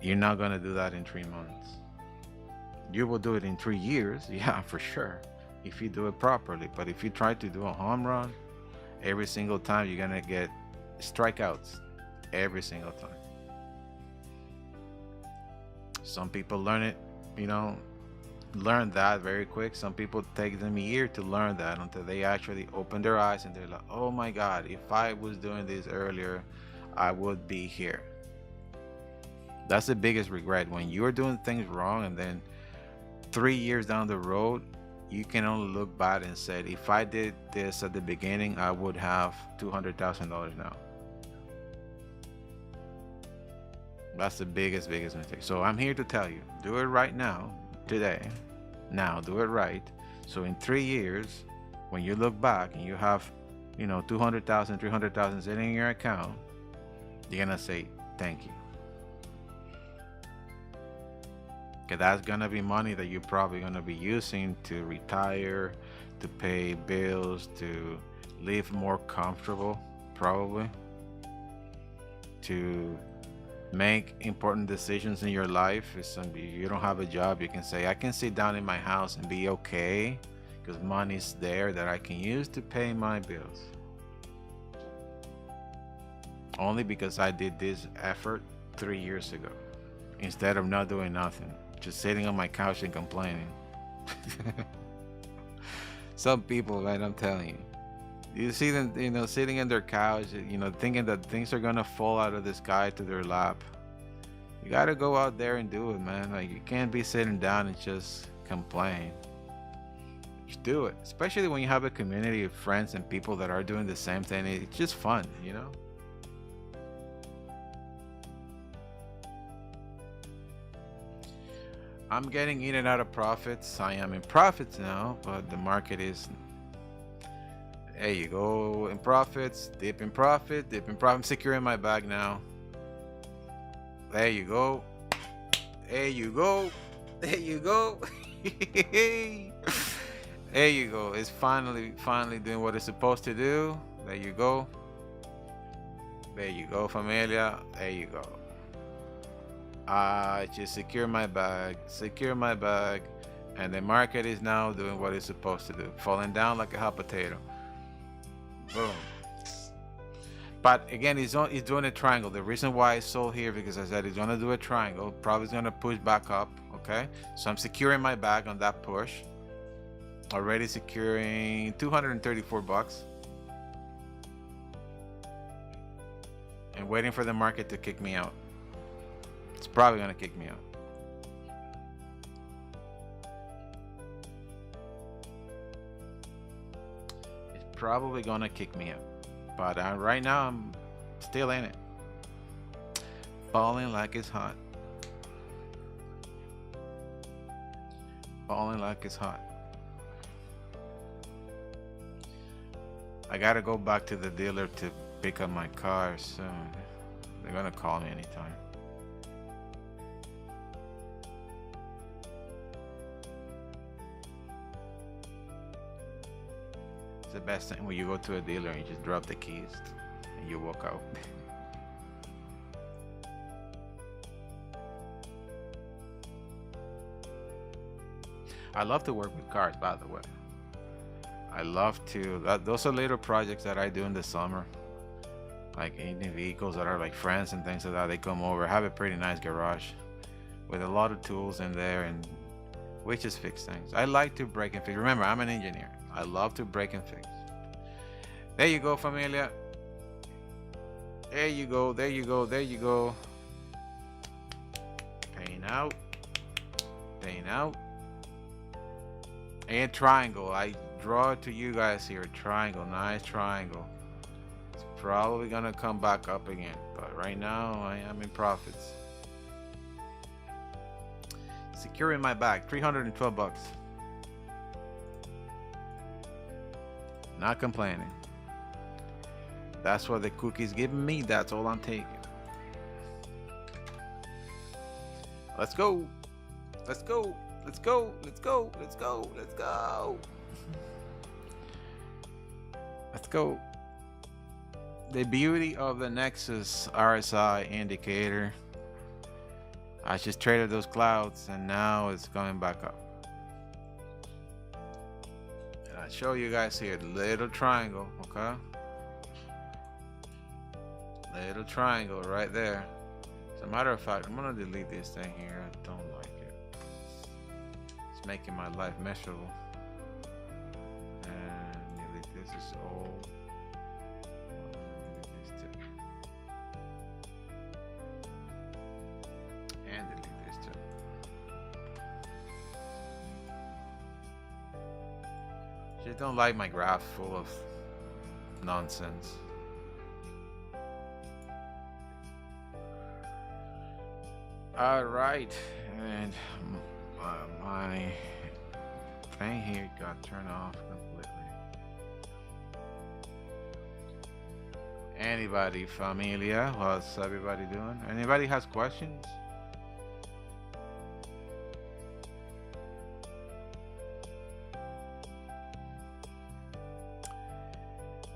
You're not going to do that in 3 months. You will do it in 3 years, yeah, for sure, if you do it properly. But if you try to do a home run, every single time you're going to get strikeouts every single time. Some people learn that very quick. Some people take them a year to learn that, until they actually open their eyes and they're like, oh my God, if I was doing this earlier, I would be here. That's the biggest regret, when you're doing things wrong and then 3 years down the road, you can only look back and say, if I did this at the beginning, I would have $200,000 now. That's the biggest mistake. So I'm here to tell you, do it right now, today. Now, do it right. So in 3 years, when you look back and you have, 200,000, 300,000 sitting in your account, you're gonna say, thank you. Because that's gonna be money that you're probably gonna be using to retire, to pay bills, to live more comfortable. probably, to make important decisions in your life. You don't have a job, you can say, I can sit down in my house and be okay because money's there that I can use to pay my bills. Only because I did this effort 3 years ago, instead of not doing nothing, just sitting on my couch and complaining. Some people, man, I'm telling you, you see them, sitting in their couch, thinking that things are gonna fall out of the sky to their lap. You gotta go out there and do it, man. Like, you can't be sitting down and just complain. Just do it, especially when you have a community of friends and people that are doing the same thing. It's just fun, I'm getting in and out of profits. I am in profits now, but the market is, there you go, in profits, dip in profit, dip in profit. I'm securing my bag now. There you go. There you go. There you go. There you go. It's finally doing what it's supposed to do. There you go. There you go, familia. There you go. I just secure my bag, and the market is now doing what it's supposed to do, falling down like a hot potato. Boom. But again, it's doing a triangle. The reason why I sold here, because I said it's gonna do a triangle, probably it's gonna push back up. Okay, so I'm securing my bag on that push. Already securing 234 bucks, and waiting for the market to kick me out. It's probably gonna kick me out. It's probably gonna kick me out. But right now I'm still in it. Falling like it's hot. Falling like it's hot. I gotta go back to the dealer to pick up my car soon. They're gonna call me anytime. The best thing when you go to a dealer and you just drop the keys and you walk out. I love to work with cars, by the way. I love to, those are little projects that I do in the summer, like any vehicles that are like friends and things like that. They come over. I have a pretty nice garage with a lot of tools in there, and we just fix things. I like to break and fix. Remember, I'm an engineer. I love to break and fix. There you go, familia. There you go, there you go, there you go. Paying out. Paying out. And triangle. I draw it to you guys here. Triangle. Nice triangle. It's probably gonna come back up again. But right now, I am in profits. Securing my bag. 312 bucks. Not complaining. That's what the cookie's giving me. That's all I'm taking. Let's go. Let's go. Let's go. Let's go. Let's go. Let's go. Let's go. The beauty of the Nexus RSI indicator. I just traded those clouds and now it's going back up. And I show you guys here, little triangle, okay? Little triangle right there. As a matter of fact, I'm gonna delete this thing here. I don't like it. It's making my life miserable. And delete this. Is old. Delete this too. And delete this too. Just don't like my graph full of nonsense. All right, and my thing here got turned off completely. Anybody, familia? What's everybody doing? Anybody has questions?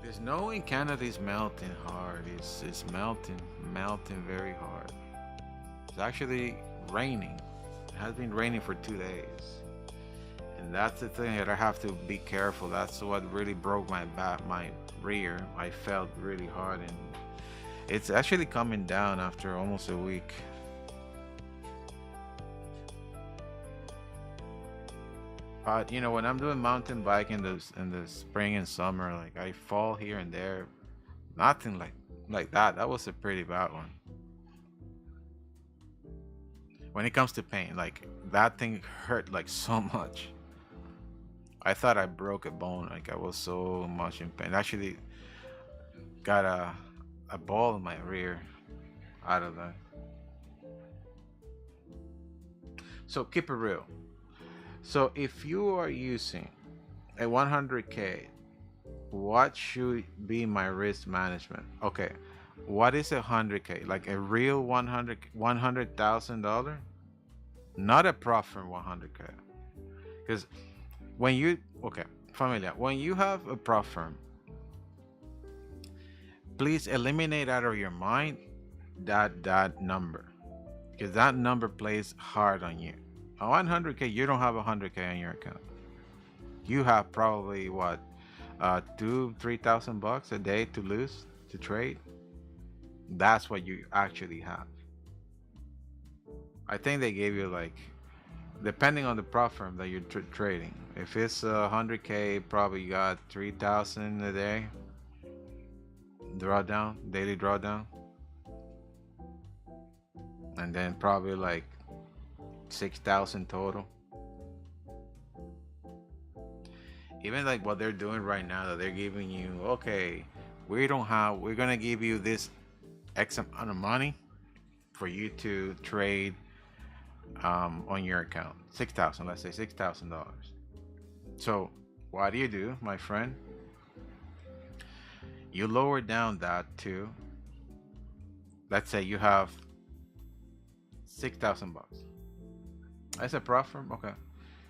The snow in Canada is melting hard. It's melting very hard. It's actually raining. It has been raining for 2 days. And that's the thing that I have to be careful. That's what really broke my back, my rear. I felt really hard, and it's actually coming down after almost a week. But you know, when I'm doing mountain biking in the spring and summer, like I fall here and there. Nothing like that. That was a pretty bad one. When it comes to pain, like that thing hurt like so much. I thought I broke a bone. Like I was so much in pain. Actually, got a ball in my rear out of that. So keep it real. So if you are using a 100K, what should be my risk management? Okay, what is 100K? Like a real $100,000, not a profit 100K. Because when you familiar, when you have a prop firm, please eliminate out of your mind that number, because that number plays hard on you. A 100K, you don't have 100K on your account. You have probably what, 2-3,000 bucks a day to lose to trade. That's what you actually have. I think they gave you, like, depending on the prop firm that you're trading, if it's 100K, probably you got 3,000 a day drawdown, daily drawdown, and then probably like 6,000 total. Even like what they're doing right now, that they're giving you, okay, we're gonna give you this X amount of money for you to trade on your account. 6,000, let's say $6,000. So what do, my friend? You lower down that to, let's say you have 6,000 bucks. That's a profit. Okay.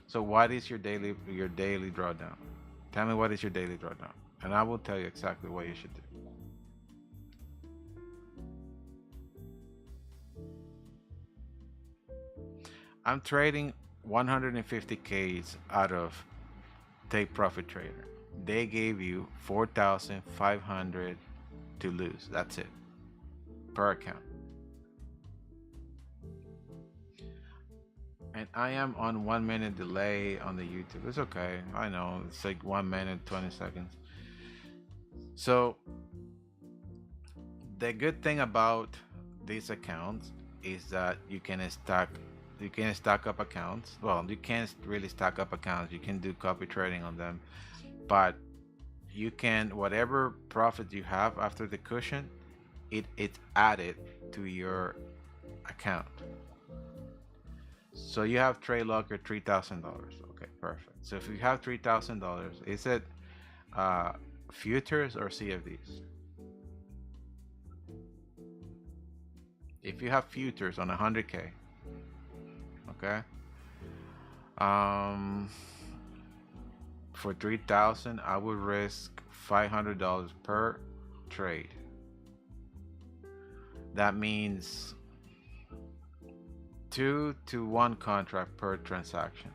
So what is your daily drawdown? Tell me, what is your daily drawdown, and I will tell you exactly what you should do. I'm trading 150Ks out of Take Profit Trader. They gave you 4,500 to lose. That's it, per account. And I am on 1 minute delay on the YouTube. It's okay. I know it's like 1 minute 20 seconds. So the good thing about these accounts is that you can stack up accounts. Well, you can't really stack up accounts. You can do copy trading on them, but you can, whatever profit you have after the cushion, it's added to your account. So you have trade locker $3,000. Okay, perfect. So if you have $3,000, is it futures or CFDs? If you have futures on 100K, okay, for 3,000, I would risk $500 per trade. That means 2 to 1 contract per transaction.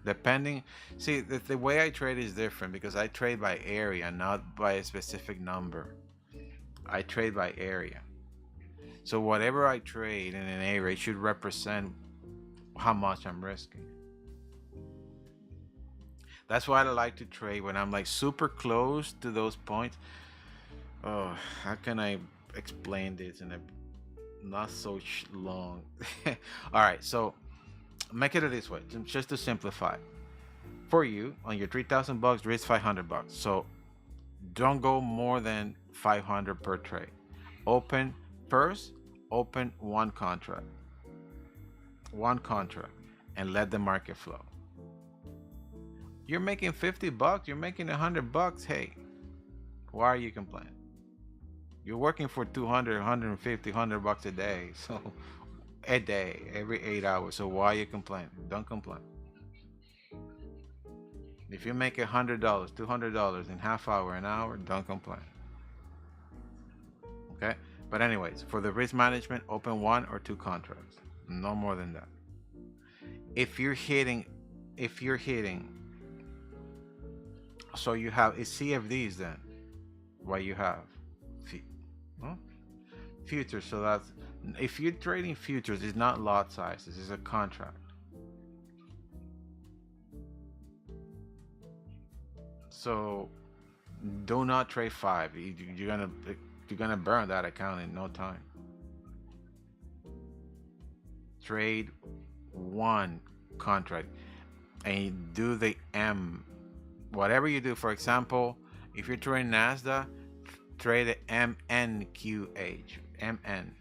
Depending, see, the way I trade is different, because I trade by area, not by a specific number. I trade by area. So whatever I trade in an area, it should represent how much I'm risking. That's why I like to trade when I'm like super close to those points. Oh, how can I explain this in a not so long? All right, so make it this way, just to simplify. For you, on your 3,000 bucks, risk 500 bucks. So don't go more than 500 per trade. Open 1 contract, and let the market flow. You're making 50 bucks, you're making 100 bucks. Hey, why are you complaining? You're working for 200, 150, 100 bucks a day. So a day, every 8 hours. So why are you complaining? Don't complain. If you make $100, $200 in half hour, an hour, don't complain. Okay? But anyways, for the risk management, open 1 or 2 contracts. No more than that. If you're hitting, so you have it's CFDs then. What you have? Huh? Futures. So that's, if you're trading futures, it's not lot sizes, it's a contract. So do not trade 5. You're gonna burn that account in no time. Trade 1 contract and do the M. Whatever you do, for example, if you're trading NASDAQ, trade the MNQH. MN.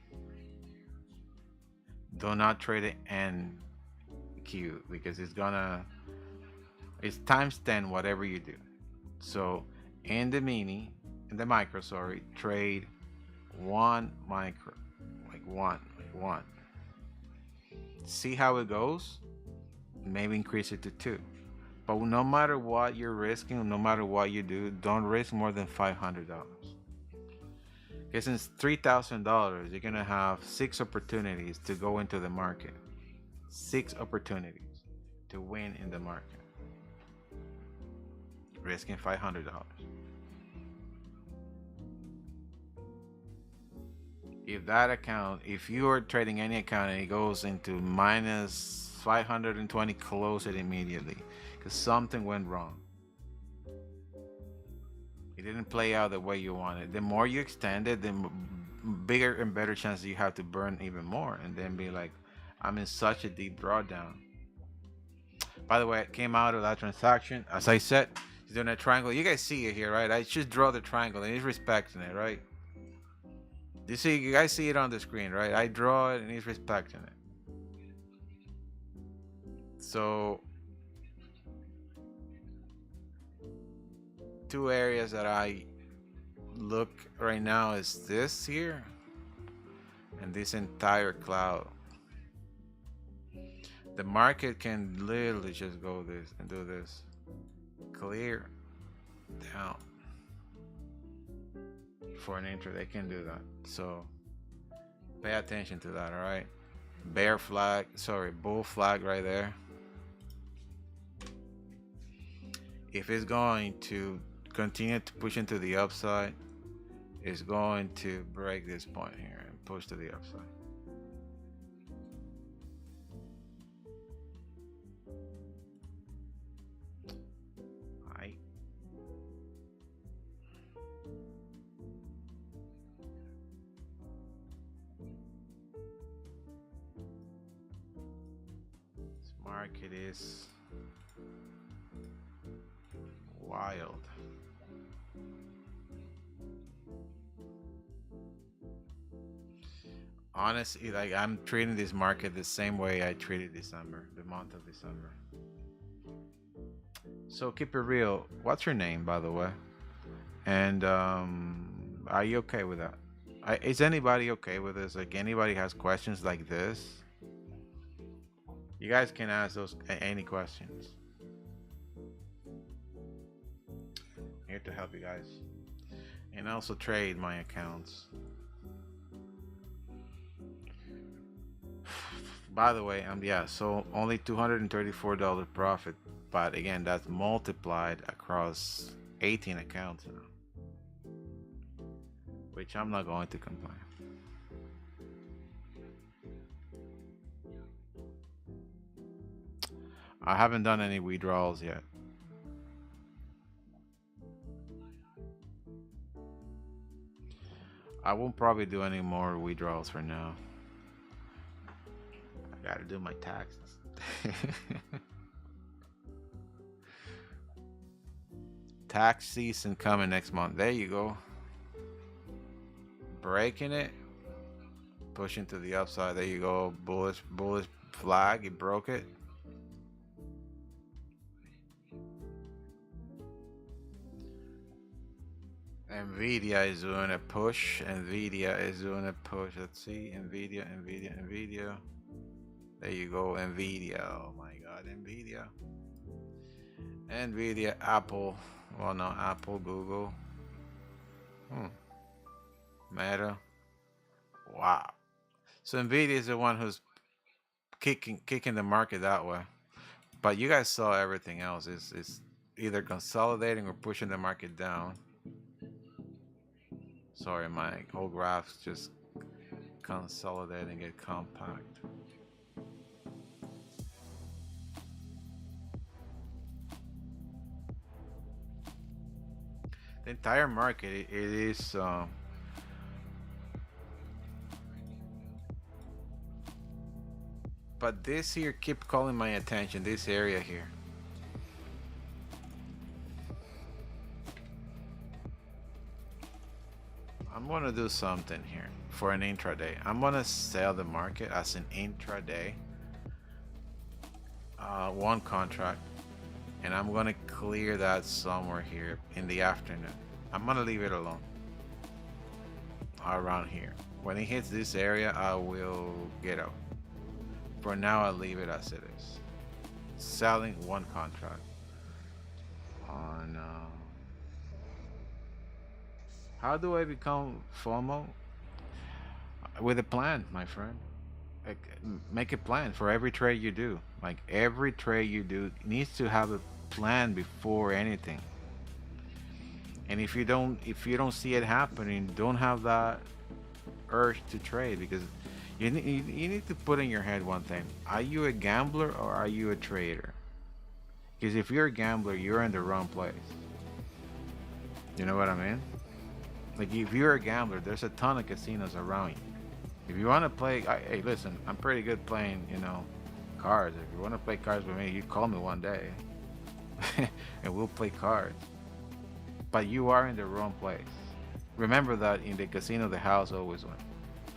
Do not trade the NQ because it's times 10 whatever you do. So in the micro, trade 1 micro, like one. See how it goes. Maybe increase it to 2. But no matter what you're risking, no matter what you do, don't risk more than $500. Because since $3,000, you're gonna have 6 opportunities to go into the market. 6 opportunities to win in the market. Risking $500. If that account, if you're trading any account and it goes into minus 520, close it immediately because something went wrong. It didn't play out the way you wanted. The more you extend it, the bigger and better chance you have to burn even more and then be like, I'm in such a deep drawdown. By the way, it came out of that transaction. As I said, he's doing a triangle. You guys see it here, right? I just draw the triangle and he's respecting it, right? You guys see it on the screen, right? I draw it and he's respecting it. So 2 areas that I look right now is this here and this entire cloud. The market can literally just go this and do this. Clear down. For an intro, they can do that. So pay attention to that, all right? Bull flag right there. If it's going to continue to push into the upside, it's going to break this point here and push to the upside. Market is wild. Honestly, like I'm treating this market the same way I treated December, the month of December. So keep it real. What's your name, by the way? And are you okay with that? Is anybody okay with this? Like anybody has questions like this? You guys can ask those any questions. I'm here to help you guys, and also trade my accounts. By the way, so only $234 profit, but again, that's multiplied across 18 accounts now, which I'm not going to complain. I haven't done any withdrawals yet. I won't probably do any more withdrawals for now. I gotta do my taxes. Tax season coming next month. There you go. Breaking it. Pushing to the upside. There you go. Bullish flag. It broke it. Nvidia is doing a push. Nvidia is doing a push. Let's see. Nvidia. There you go. Nvidia. Oh my god, Nvidia. Nvidia, Apple, well, no, Apple, Google, Meta. Wow. So Nvidia is the one who's kicking the market that way. But you guys saw everything else. It's either consolidating or pushing the market down. Sorry, my whole graph's just consolidating it compact. The entire market, it is but this here keep calling my attention, this area here. I'm gonna do something here for an intraday. I'm gonna sell the market as an intraday, one contract, and I'm gonna clear that somewhere here in the afternoon. I'm gonna leave it alone around here. When it hits this area, I will get out. For now, I'll leave it as it is. Selling one contract on how do I become FOMO? With a plan, my friend. Like, make a plan for every trade you do. Like, every trade you do needs to have a plan before anything. And if you don't see it happening, don't have that urge to trade, because you need to put in your head one thing: are you a gambler or are you a trader? Because if you're a gambler, you're in the wrong place. You know what I mean? Like, if you're a gambler, there's a ton of casinos around you. If you want to play, hey, listen, I'm pretty good playing, cards. If you want to play cards with me, you call me one day, and we'll play cards. But you are in the wrong place. Remember that in the casino, the house always wins.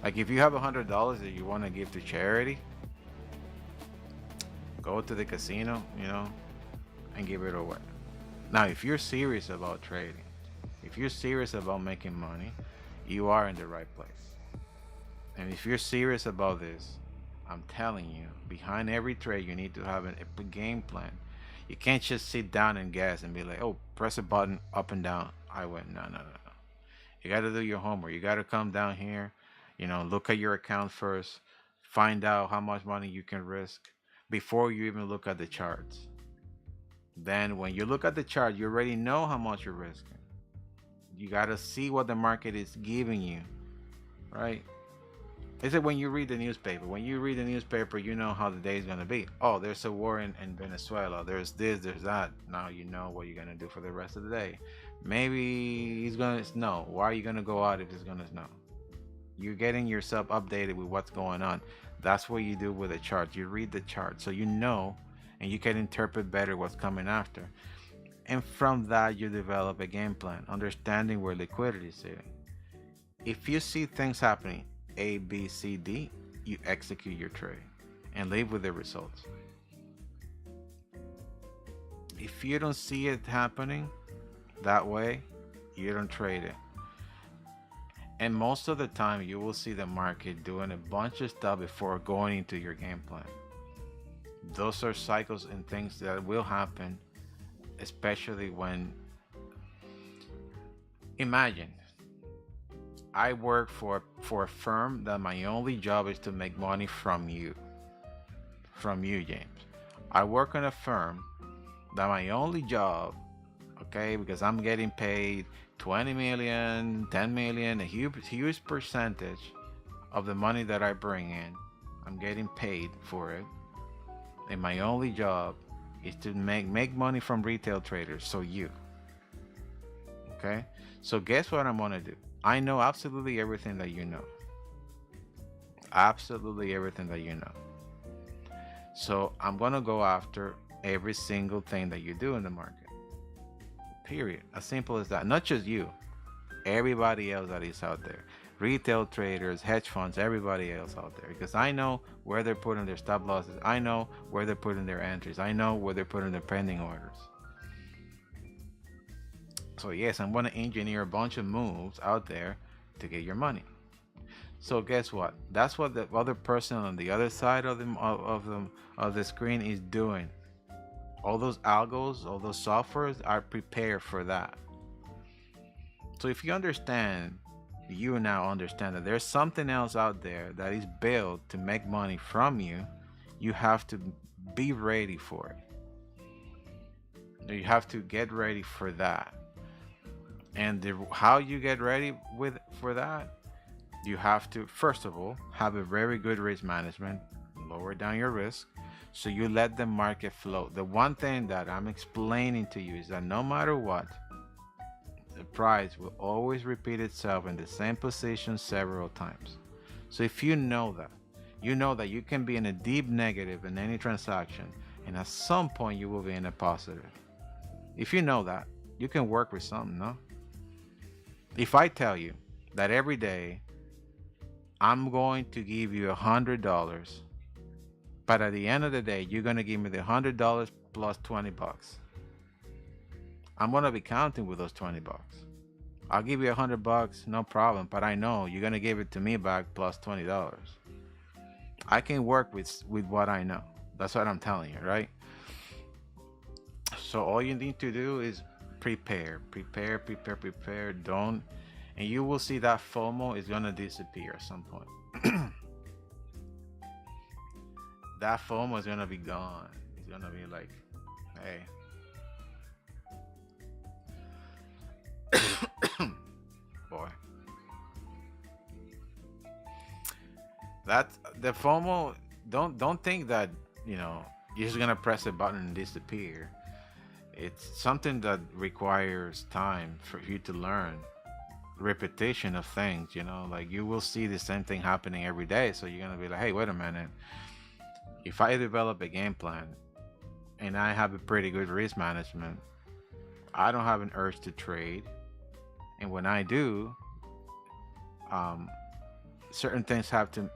Like, if you have $100 that you want to give to charity, go to the casino, and give it away. Now, if you're serious about trading, if you're serious about making money, you are in the right place. And if you're serious about this, I'm telling you, behind every trade, you need to have a game plan. You can't just sit down and guess and be like, oh, press a button up and down, I win. No. You got to do your homework. You got to come down here, look at your account first, find out how much money you can risk before you even look at the charts. Then when you look at the chart, you already know how much you're risking. You got to see what the market is giving you, right? Is it when you read the newspaper? When you read the newspaper, you know how the day is going to be. Oh, there's a war in Venezuela. There's this, there's that. Now you know what you're going to do for the rest of the day. Maybe it's going to snow. Why are you going to go out if it's going to snow? You're getting yourself updated with what's going on. That's what you do with a chart. You read the chart so you know, and you can interpret better what's coming after. And from that, you develop a game plan, understanding where liquidity is sitting. If you see things happening, A, B, C, D, you execute your trade and live with the results. If you don't see it happening that way, you don't trade it. And most of the time, you will see the market doing a bunch of stuff before going into your game plan. Those are cycles and things that will happen, especially when, imagine, I work for a firm that my only job is to make money from you, James. I work in a firm that my only job, okay, because I'm getting paid 20 million, 10 million, a huge percentage of the money that I bring in, I'm getting paid for it. And my only job is to make money from retail traders, so you. Okay? So guess what I'm gonna do? I know absolutely everything that you know. Absolutely everything that you know. So I'm gonna go after every single thing that you do in the market. Period. As simple as that. Not just you. Everybody else that is out there. Retail traders, hedge funds, everybody else out there. Because I know where they're putting their stop losses. I know where they're putting their entries. I know where they're putting their pending orders. So yes, I'm going to engineer a bunch of moves out there to get your money. So guess what? That's what the other person on the other side of the screen is doing. All those algos, all those softwares are prepared for that. So if you understand, you now understand that there's something else out there that is built to make money from you, you have to be ready for it. You have to get ready for that. And how you get ready for that, you have to, first of all, have a very good risk management, lower down your risk, so you let the market flow. The one thing that I'm explaining to you is that no matter what, the price will always repeat itself in the same position several times. So if you know that you can be in a deep negative in any transaction, and at some point you will be in a positive. If you know that, you can work with something, no? If I tell you that every day I'm going to give you $100, but at the end of the day you're going to give me the $100 plus $20, I'm going to be counting with those $20. I'll give you $100, no problem, but I know you're going to give it to me back plus $20. I can work with what I know. That's what I'm telling you, right? So all you need to do is prepare. Don't, and you will see that FOMO is going to disappear at some point. That FOMO is going to be gone. It's going to be like, hey, boy, that the FOMO, don't think that, you're just gonna press a button and disappear. It's something that requires time for you to learn, repetition of things. Like you will see the same thing happening every day, so you're gonna be like, hey, wait a minute, if I develop a game plan and I have a pretty good risk management, I don't have an urge to trade. And when I do, certain things have to,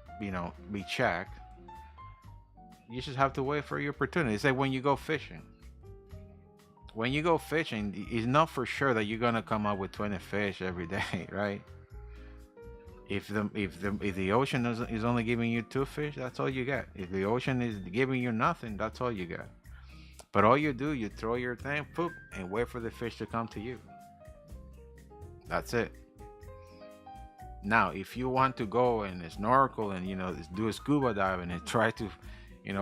be checked. You just have to wait for your opportunity. It's like when you go fishing. When you go fishing, it's not for sure that you're gonna come up with 20 fish every day, right? If the ocean is only giving you 2 fish, that's all you get. If the ocean is giving you nothing, that's all you get. But all you do, you throw your thing, poop, and wait for the fish to come to you. That's it. Now, if you want to go and snorkel and do a scuba diving and try to,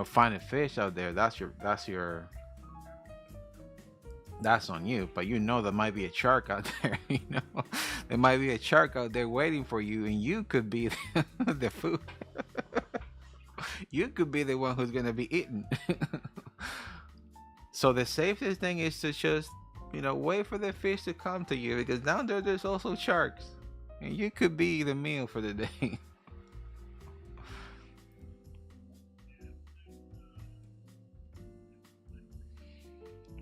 find a fish out there, that's on you. But there might be a shark out there. There might be a shark out there waiting for you, and you could be the food. You could be the one who's gonna be eaten. So the safest thing is to just wait for the fish to come to you, because down there's also sharks, and you could be the meal for the day.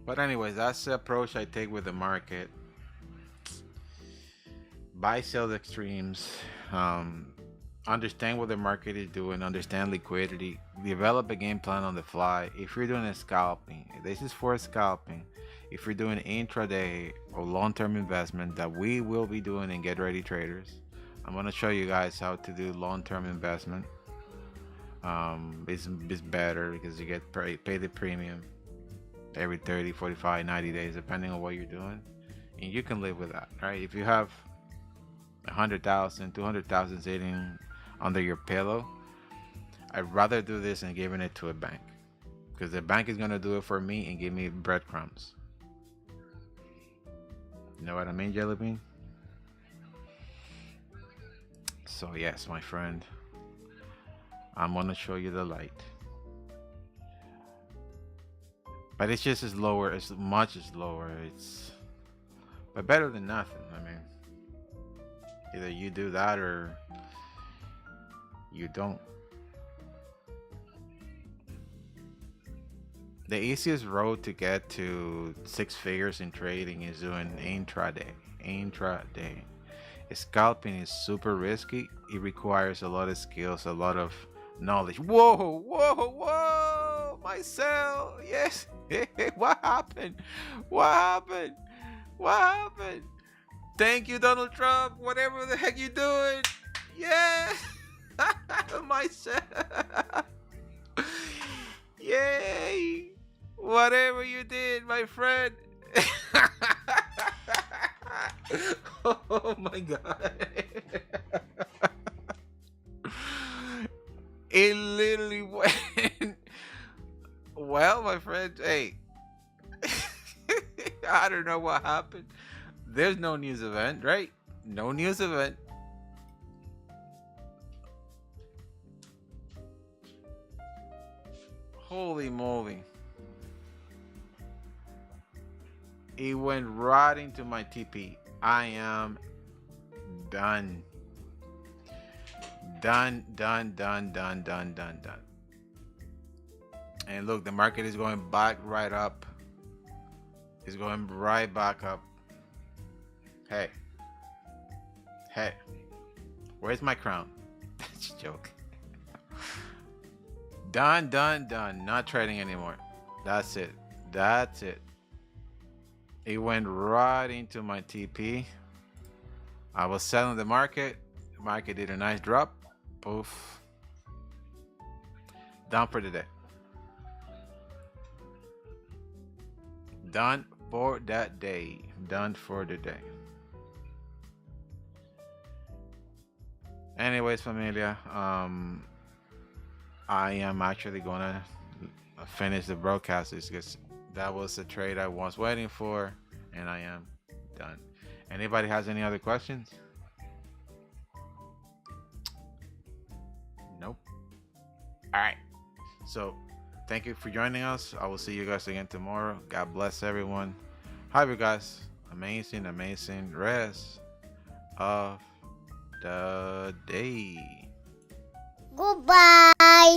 But anyways, that's the approach I take with the market. Buy, sell the extremes. Understand what the market is doing. Understand liquidity. Develop a game plan on the fly. If you're doing a scalping, this is for scalping. If you're doing intraday or long-term investment that we will be doing in GetReadyTraders, I'm going to show you guys how to do long-term investment. It's better because you get pay the premium every 30, 45, 90 days, depending on what you're doing. And you can live with that, right? If you have 100,000, 200,000 sitting under your pillow, I'd rather do this than giving it to a bank, because the bank is going to do it for me and give me breadcrumbs. You know what I mean, Jelly Bean? So yes, my friend, I'm going to show you the light. But it's just as lower, as much as lower. But better than nothing. I mean, either you do that or you don't. The easiest road to get to 6 figures in trading is doing intraday. Scalping is super risky. It requires a lot of skills, a lot of knowledge. Whoa, myself. Yes. What happened? Thank you, Donald Trump. Whatever the heck you doing. Yeah. Myself. Yay. Whatever you did, my friend. Oh my god. It literally went. Well, my friend, hey. I don't know what happened. There's no news event, right? No news event. Holy moly. It went right into my TP. I am done. Done. And look, the market is going back right up. It's going right back up. Hey. Where's my crown? That's a joke. Done. Not trading anymore. That's it. It went right into my TP. I was selling the market. The market did a nice drop. Poof. Done for the day. Done for that day. Done for the day. Anyways, familia, I am actually gonna finish the broadcast because that was the trade I was waiting for, and I am done. Anybody has any other questions? Nope. All right. So thank you for joining us. I will see you guys again tomorrow. God bless everyone. Have you guys amazing rest of the day. Goodbye.